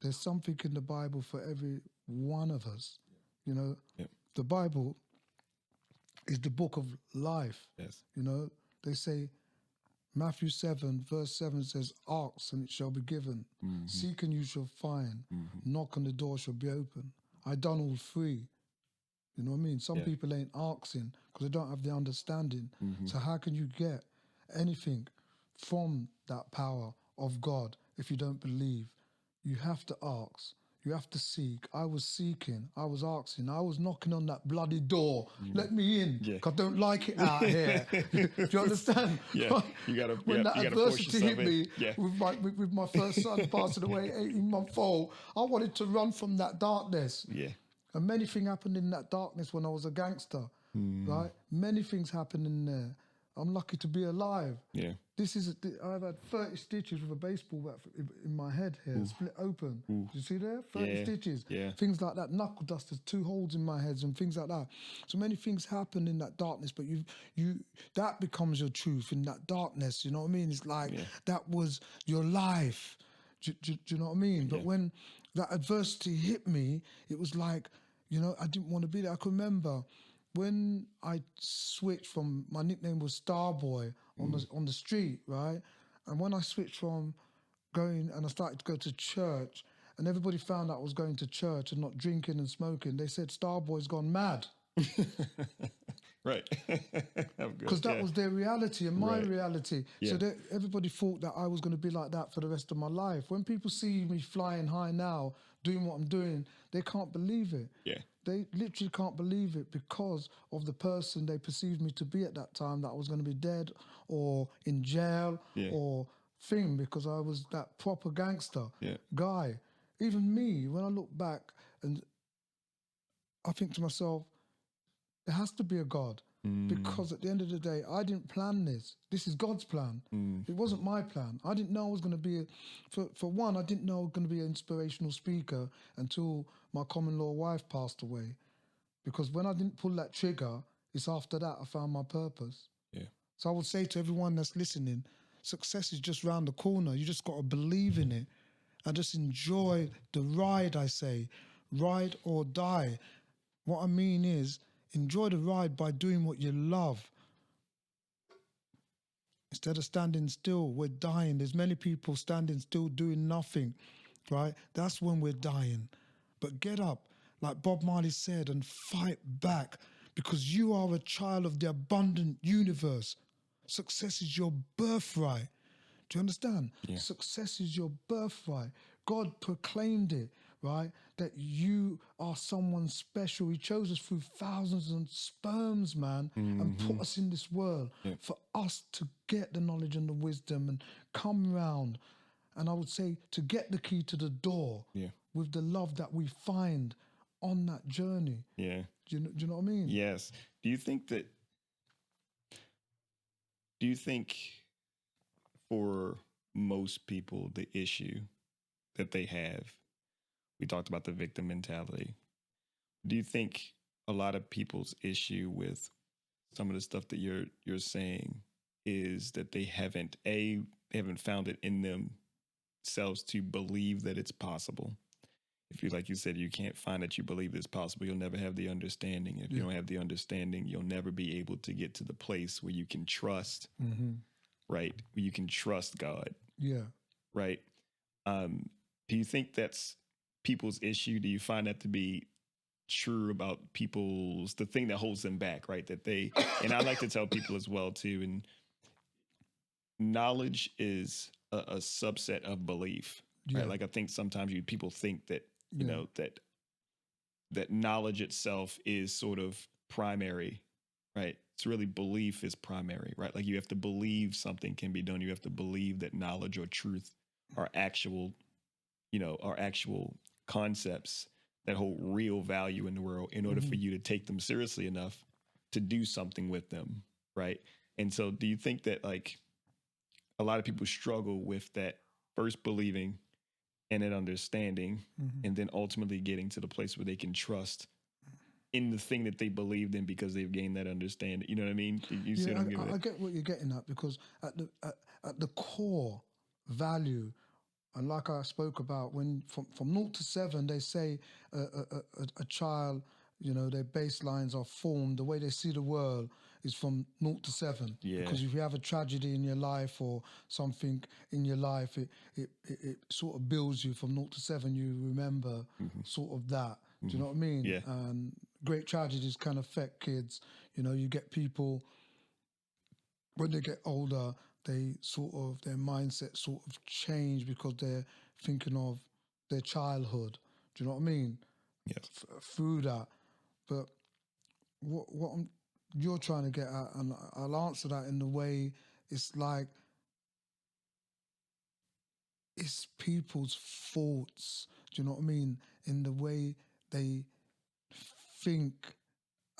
There's something in the Bible for every one of us. You know, Yep. the Bible is the book of life. Yes. You know, they say, Matthew 7, verse 7 says, ask and it shall be given. Seek and you shall find. Knock and the door shall be open. I done all three. You know what I mean? Some people ain't asking because they don't have the understanding. So how can you get anything from that power of God if you don't believe? You have to ask. You have to seek. I was seeking. I was asking. I was knocking on that bloody door. Let me in. Yeah. 'Cause I don't like it out here. Do you understand? Yeah. You gotta. When that you gotta force adversity yourself hit me in. Yeah. with my first son passing away, 18-month-old, I wanted to run from that darkness. Yeah. And many things happened in that darkness when I was a gangster, right? Many things happened in there. I'm lucky to be alive. Yeah. I've had 30 stitches with a baseball bat in my head here, split open. Do you see there? 30 stitches. Yeah. Things like that. Knuckle dusters, 2 holes in my head and things like that. So many things happen in that darkness, but that becomes your truth in that darkness. You know what I mean? It's like that was your life. Do you know what I mean? But when that adversity hit me, it was like, you know, I didn't want to be there. I can remember when I switched from, my nickname was Starboy on the street, right? And when I switched from going and I started to go to church and everybody found out I was going to church and not drinking and smoking, they said Starboy's gone mad. Right. Because that was their reality and my reality. Yeah. So everybody thought that I was going to be like that for the rest of my life. When people see me flying high now, doing what I'm doing, they can't believe it. Yeah. They literally can't believe it because of the person they perceived me to be at that time, that I was going to be dead or in jail or thing, because I was that proper gangster guy. Even me, when I look back and I think to myself, there has to be a God. Because at the end of the day, I didn't plan this. This is God's plan. It wasn't my plan. I didn't know I was going to be, for one, I didn't know I was going to be an inspirational speaker until my common law wife passed away. Because when I didn't pull that trigger, it's after that I found my purpose. Yeah. So I would say to everyone that's listening, success is just round the corner. You just got to believe in it and just enjoy the ride, I say. Ride or die. What I mean is, enjoy the ride by doing what you love. Instead of standing still, we're dying. There's many people standing still doing nothing, right? That's when we're dying. But get up, like Bob Marley said, and fight back, because you are a child of the abundant universe. Success is your birthright. Do you understand? Yeah. Success is your birthright. God proclaimed it, right? That you are someone special. He chose us through thousands of sperms, man, and put us in this world for us to get the knowledge and the wisdom and come round. And I would say to get the key to the door with the love that we find on that journey. Yeah. Do you know what I mean? Yes. Do you think for most people, the issue that they have, we talked about the victim mentality. Do you think a lot of people's issue with some of the stuff that you're saying is that they haven't found it in themselves to believe that it's possible? If you, like you said, you can't find that you believe it's possible, you'll never have the understanding. If you don't have the understanding, you'll never be able to get to the place where you can trust, right? Where you can trust God. Yeah. Right. Do you think that's people's issue? Do you find that to be true about the thing that holds them back, right? That they, and I like to tell people as well too, and knowledge is a subset of belief, Yeah. right? Like I think sometimes people think that, you Yeah. know, that knowledge itself is sort of primary, right? It's really belief is primary, right? Like you have to believe something can be done. You have to believe that knowledge or truth are actual, are actual concepts that hold real value in the world in order for you to take them seriously enough to do something with them, right? And so do you think that like a lot of people struggle with that first believing and then understanding and then ultimately getting to the place where they can trust in the thing that they believed in because they've gained that understanding? You know what I mean? You see what I'm giving I it? get what you're getting at, because at the core value, and like I spoke about, when from 0 to 7, they say a child, their baselines are formed. The way they see the world is from 0 to 7. Yeah. Because if you have a tragedy in your life or something in your life, it sort of builds you from 0 to 7. You remember sort of that. Do you know what I mean? Yeah. And great tragedies can affect kids. You get people, when they get older, they sort of, their mindset sort of change because they're thinking of their childhood. Do you know what I mean? Yes. Through that. But you're trying to get at, and I'll answer that in the way it's like, it's people's thoughts. Do you know what I mean? In the way they think,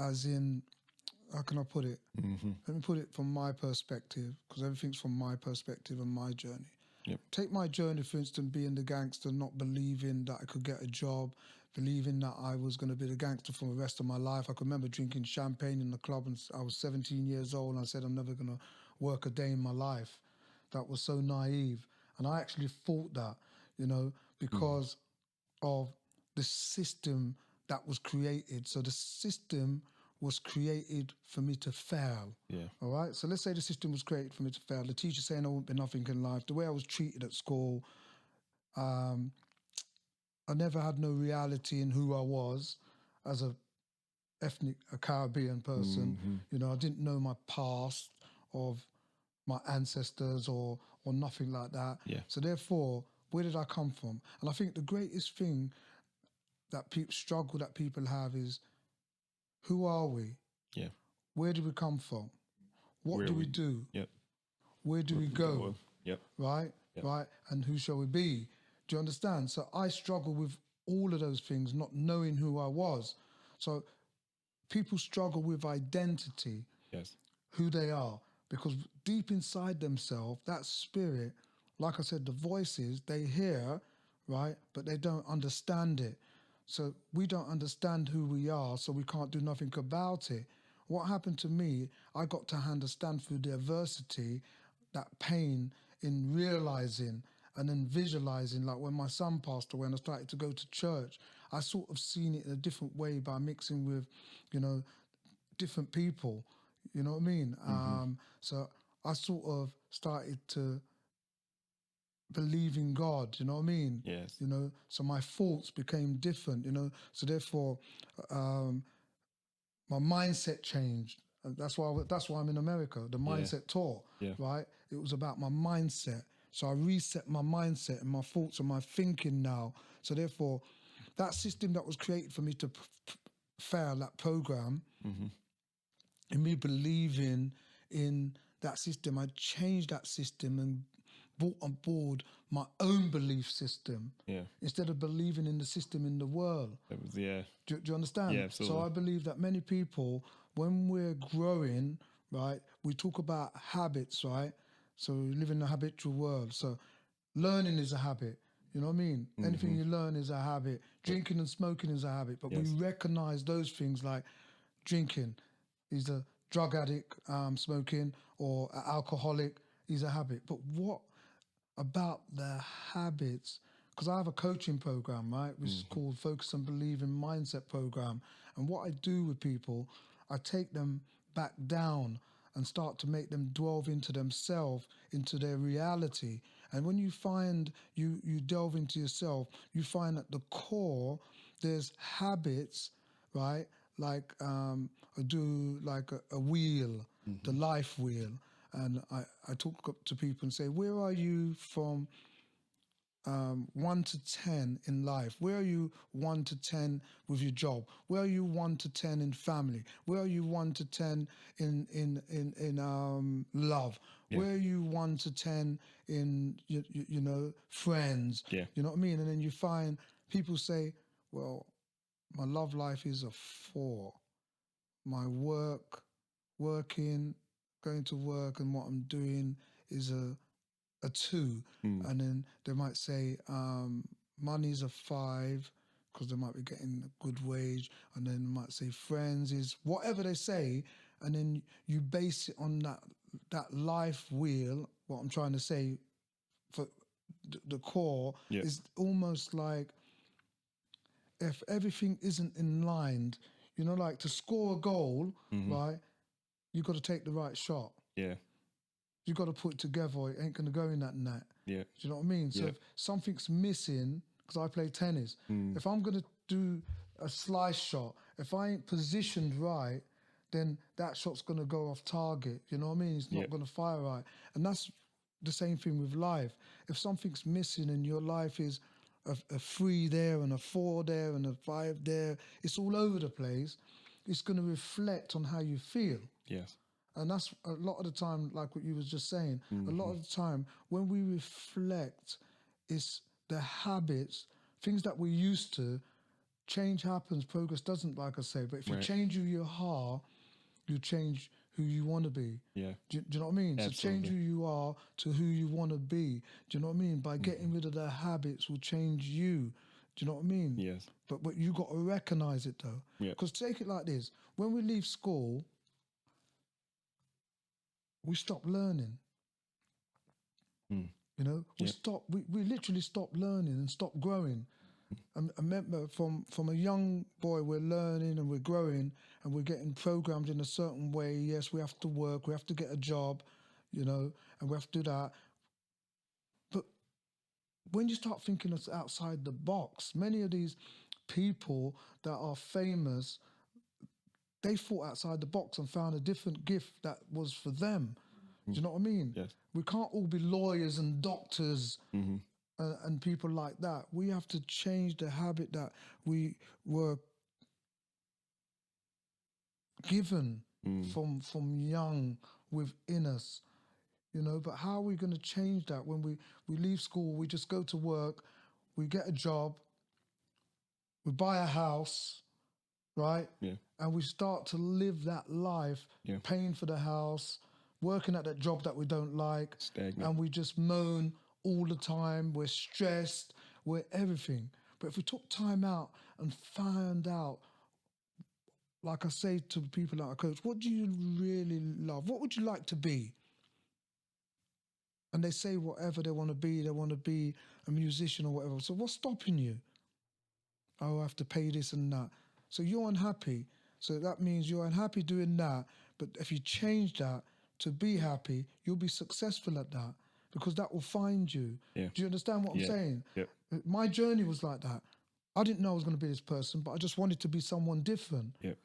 as in, how can I put it? Let me put it from my perspective, because everything's from my perspective and my journey. Yep. Take my journey, for instance, being the gangster, not believing that I could get a job, believing that I was going to be the gangster for the rest of my life. I can remember drinking champagne in the club, and I was 17 years old, and I said I'm never going to work a day in my life. That was so naive. And I actually thought that, because of the system that was created. So the system was created for me to fail. Yeah. All right. So let's say the system was created for me to fail. The teacher saying I won't be nothing in life. The way I was treated at school, I never had no reality in who I was as a Caribbean person. I didn't know my past of my ancestors or nothing like that. Yeah. So therefore, where did I come from? And I think the greatest thing that struggle that people have is, who are we? Yeah. Where do we come from? What do we do? Yep. Where do we go? Yep. Right? Yep. Right? And who shall we be? Do you understand? So I struggle with all of those things, not knowing who I was. So people struggle with identity, Yes. who they are, because deep inside themselves, that spirit, like I said, the voices they hear, right, but they don't understand it. So we don't understand who we are, so we can't do nothing about it. What happened to me, I got to understand through the adversity, that pain in realizing and then visualizing, like when my son passed away and I started to go to church, I sort of seen it in a different way by mixing with, different people. You know what I mean? So I sort of started to believe in God, you know what I mean? Yes. So my thoughts became different, so therefore my mindset changed. And that's why I'm in America, the mindset tour, Yeah. right? It was about my mindset. So I reset my mindset and my thoughts and my thinking now. So therefore, that system that was created for me to fail, that program, and me believing in that system, I changed that system and brought on board my own belief system. Yeah. Instead of believing in the system in the world. That was, yeah. Do you understand? Yeah, absolutely. So I believe that many people, when we're growing, right, we talk about habits, right? So we live in a habitual world. So learning is a habit. You know what I mean? Anything you learn is a habit. Drinking and smoking is a habit. But we recognize those things, like drinking is a drug addict, smoking, or an alcoholic is a habit. But what about the habits? Because I have a coaching program, right, which is called Focus and Believe in Mindset Program. And what I do with people, I take them back down and start to make them delve into themselves, into their reality. And when you find you delve into yourself, you find at the core there's habits, right? Like I do like a wheel, the life wheel. and I talk up to people and say, where are you from 1 to 10 in life? Where are you 1 to 10 with your job? Where are you 1 to 10 in family? Where are you 1 to 10 in love? Yeah. Where are you 1 to 10 in you know, friends? Yeah. You know what I mean? And then you find people say, well, my love life is a 4. My working, going to work and what I'm doing is a 2. And then they might say money's a 5 because they might be getting a good wage, and then they might say friends is whatever they say, and then you base it on that life wheel. What I'm trying to say for the core is almost like if everything isn't in line, you know, like to score a goal, right, you got to take the right shot. Yeah. You got to put it together. It ain't going to go in that net. Yeah. Do you know what I mean? So if something's missing, because I play tennis, if I'm going to do a slice shot, if I ain't positioned right, then that shot's going to go off target. You know what I mean? It's not going to fire right. And that's the same thing with life. If something's missing and your life is a 3 there and a 4 there and a 5 there, it's all over the place, it's going to reflect on how you feel. Yes. And that's a lot of the time, like what you was just saying, a lot of the time when we reflect, it's the habits, things that we're used to, change happens, progress doesn't, like I say. But if you change who you are, you change who you want to be. Yeah. Do you know what I mean? Absolutely. So change who you are to who you want to be. Do you know what I mean? By getting rid of the habits will change you. Do you know what I mean? Yes. But you got to recognize it though. Yeah. Because take it like this. When we leave school, we stop learning. You know, we literally stop learning and stop growing. I remember from a young boy, we're learning and we're growing and we're getting programmed in a certain way. Yes, we have to work, we have to get a job, you know, and we have to do that. But when you start thinking outside the box, many of these people that are famous, they thought outside the box and found a different gift that was for them. Do you know what I mean? Yes. We can't all be lawyers and doctors and people like that. We have to change the habit that we were given from young within us, you know. But how are we going to change that when we leave school, we just go to work, we get a job, we buy a house, right? Yeah. And we start to live that life, paying for the house, working at that job that we don't like, Stagnant. and we just moan all the time. We're stressed, we're everything. But if we took time out and found out, like I say to people that I coach, what do you really love? What would you like to be? And they say whatever they want to be. They want to be a musician or whatever. So what's stopping you? Oh, I have to pay this and that. So you're unhappy. So that means you're unhappy doing that. But if you change that to be happy, you'll be successful at that because that will find you. Yeah. Do you understand what I'm saying? Yep. My journey was like that. I didn't know I was going to be this person, but I just wanted to be someone different. Yep.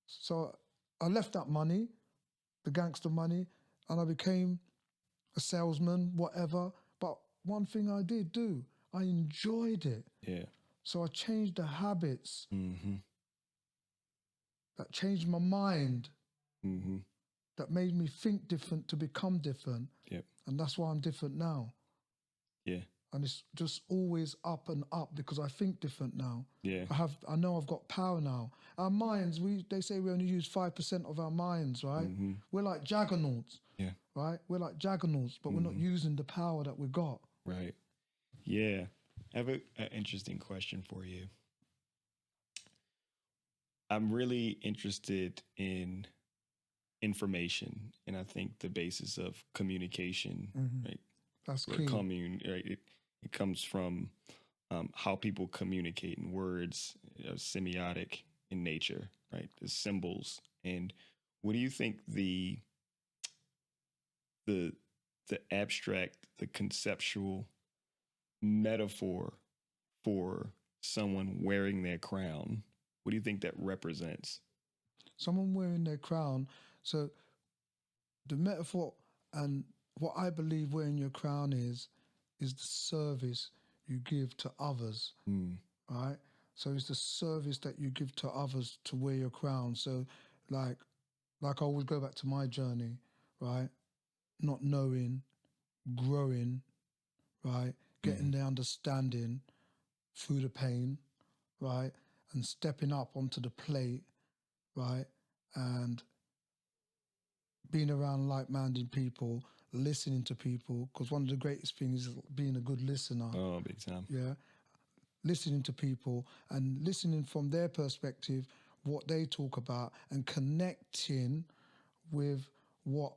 So I left that money, the gangster money, and I became a salesman, whatever. But one thing I did do, I enjoyed it. Yeah. So I changed the habits that changed my mind, that made me think different to become different. Yep. And that's why I'm different now. Yeah. And it's just always up and up because I think different now. Yeah. I know I've got power now. Our minds, they say we only use 5% of our minds, right? We're like juggernauts. Yeah. Right? We're like juggernauts, but we're not using the power that we got. Right. Yeah. I have an interesting question for you. I'm really interested in information, and I think the basis of communication, right? That's key. Right? It comes from how people communicate in words, semiotic in nature, right? The symbols. And what do you think the abstract, the conceptual metaphor for someone wearing their crown, what do you think that represents? Someone wearing their crown. So the metaphor And what I believe wearing your crown is the service you give to others, right? So it's the service that you give to others to wear your crown. So like I always go back to my journey, right? Not knowing, growing, right? Getting the understanding through the pain, right? And stepping up onto the plate, right? And being around like-minded people, listening to people, because one of the greatest things is being a good listener. Oh, big time. Yeah. Listening to people and listening from their perspective, what they talk about, and connecting with what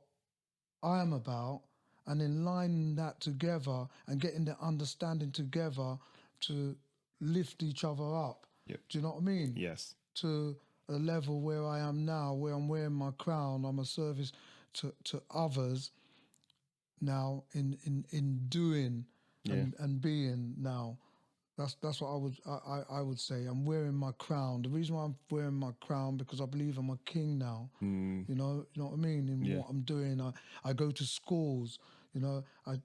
I'm about, and then lining that together and getting the understanding together to lift each other up. Yep. Do you know what I mean? Yes. To a level where I am now, where I'm wearing my crown, I'm a service to others now in doing and being now. That's what I would say. I'm wearing my crown. The reason why I'm wearing my crown because I believe I'm a king now. You know what I mean? In what I'm doing, I go to schools. You know, I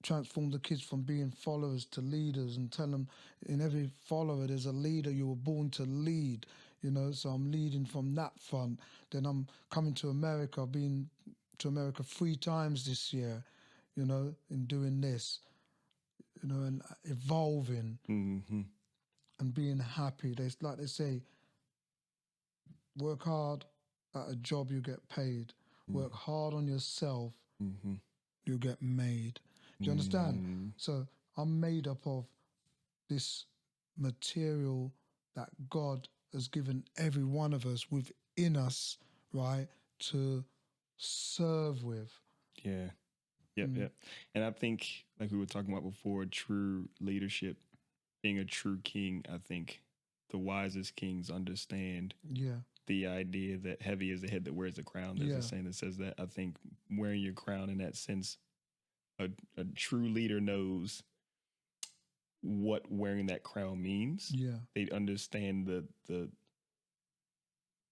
transform the kids from being followers to leaders and tell them in every follower there's a leader. You were born to lead. You know, so I'm leading from that front. Then I'm coming to America. I've been to America 3 times this year. You know, in doing this. You know, and evolving and being happy. Like they say, work hard at a job, you get paid. Work hard on yourself, you get made. Do you understand? So I'm made up of this material that God has given every one of us within us, right, to serve with. Yeah. Yep. And I think, like we were talking about before, true leadership, being a true king, I think the wisest kings understand the idea that heavy is the head that wears the crown. There's a saying that says that. I think wearing your crown in that sense, a true leader knows what wearing that crown means. Yeah. They understand the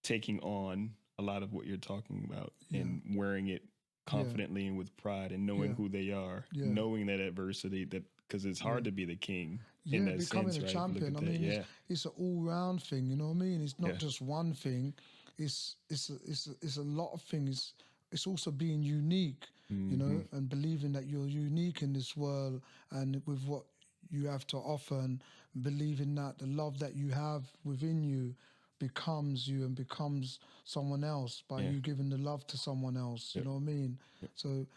taking on a lot of what you're talking about and wearing it confidently and with pride and knowing who they are, knowing that adversity, that because it's hard to be the king in that becoming sense, a right? champion. I mean, it's an all-round thing. You know what I mean? It's not just one thing. It's a lot of things. It's also being unique. You know, and believing that you're unique in this world and with what you have to offer, and believing that the love that you have within you becomes you and becomes someone else by you giving the love to someone else. You know what I mean? So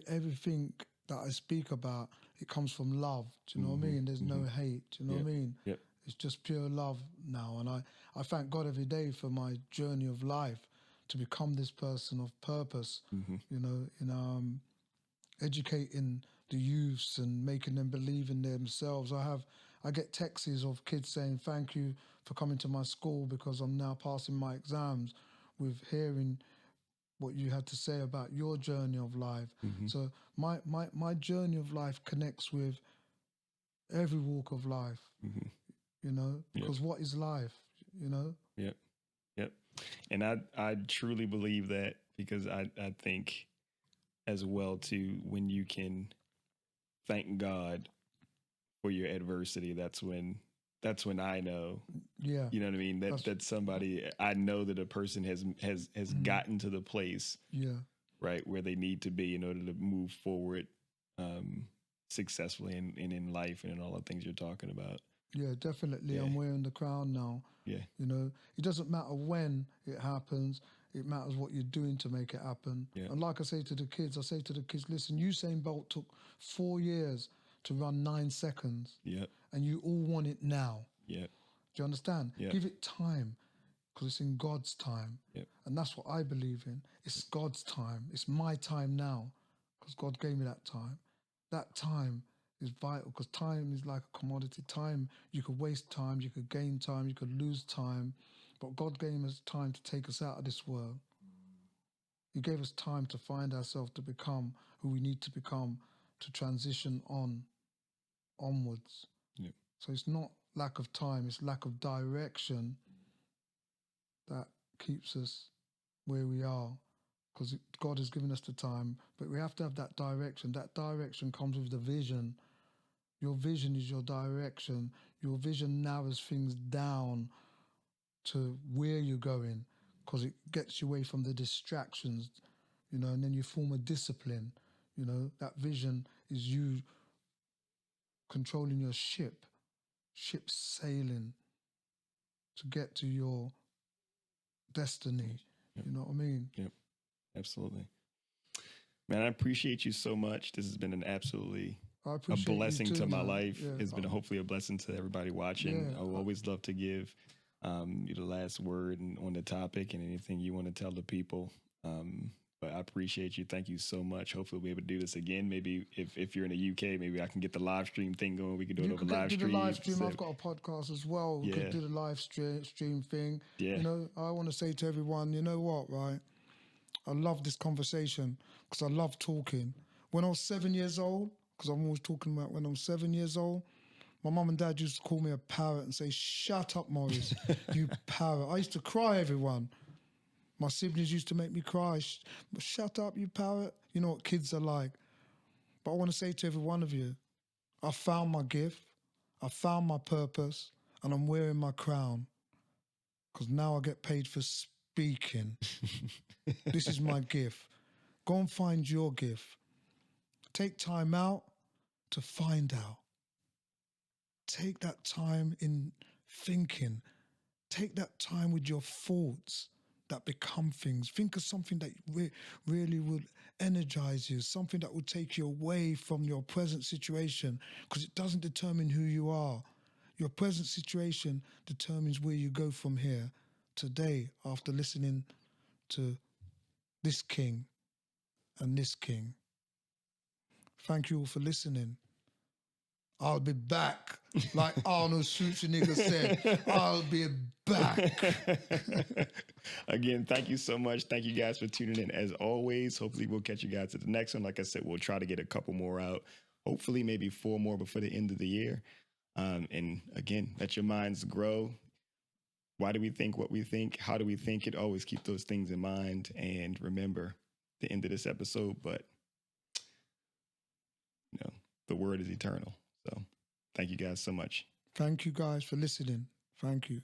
everything that I speak about, it comes from love. Do you know what I mean? There's no hate. Do you know what I mean? It's just pure love now. And I thank God every day for my journey of life to become this person of purpose, you know, in educating the youths and making them believe in themselves. I get texts of kids saying, thank you for coming to my school because I'm now passing my exams, with hearing what you had to say about your journey of life. So my journey of life connects with every walk of life, you know, because what is life, you know? Yep. And I truly believe that, because I think as well too, when you can thank God for your adversity, that's when I know, you know what I mean? That somebody, I know that a person has gotten to the place, right, where they need to be in order to move forward successfully in life and in all the things you're talking about. Yeah, definitely. I'm wearing the crown now. Yeah. You know, it doesn't matter when it happens. It matters what you're doing to make it happen. Yeah. And like I say to the kids, listen, Usain Bolt took 4 years to run 9 seconds. Yeah. And you all want it now. Yeah. Do you understand? Yeah. Give it time, because it's in God's time. Yep. And that's what I believe in. It's God's time. It's my time now, because God gave me that time. That time is vital, because time is like a commodity. Time, you could waste time, you could gain time, you could lose time. But God gave us time to take us out of this world. He gave us time to find ourselves, to become who we need to become, to transition onwards. Yep. So it's not lack of time, it's lack of direction that keeps us where we are. because God has given us the time, but we have to have that direction. That direction comes with the vision. Your vision is your direction. Your vision narrows things down to where you're going, because it gets you away from the distractions, and then you form a discipline. That vision is you controlling your ship sailing to get to your destiny. Yep. You know what I mean? Yep, absolutely. Man, I appreciate you so much. This has been an absolutely a blessing too, to my man. life. Yeah. It's been hopefully a blessing to everybody watching. Yeah. I will always love to give you the last word on the topic and anything you want to tell the people. But I appreciate you. Thank you so much. Hopefully we'll be able to do this again. Maybe if you're in the UK, maybe I can get the live stream thing going. We can do it over live stream. Do the live stream. I've got a podcast as well. We could do the live stream thing. Yeah. I want to say to everyone, you know what, right? I love this conversation because I love talking. When I was 7 years old, because I'm always talking about when I'm 7 years old, my mum and dad used to call me a parrot and say, "Shut up, Maurice, you parrot." I used to cry, everyone. My siblings used to make me cry. "Shut up, you parrot." You know what kids are like. But I want to say to every one of you, I found my gift, I found my purpose, and I'm wearing my crown because now I get paid for speaking. This is my gift. Go and find your gift. Take time out to find out. Take that time in thinking. Take that time with your thoughts that become things. Think of something that really would energize you, something that would take you away from your present situation, because it doesn't determine who you are. Your present situation determines where you go from here. Today, after listening to this king and this king, thank you all for listening. I'll be back. Like Arnold Schwarzenegger said, I'll be back. Again, thank you so much. Thank you guys for tuning in as always. Hopefully we'll catch you guys at the next one. Like I said, we'll try to get a couple more out. Hopefully maybe 4 more before the end of the year. And again, let your minds grow. Why do we think what we think? How do we think it? Always keep those things in mind. And remember the end of this episode, but the word is eternal. So thank you guys so much. Thank you guys for listening. Thank you.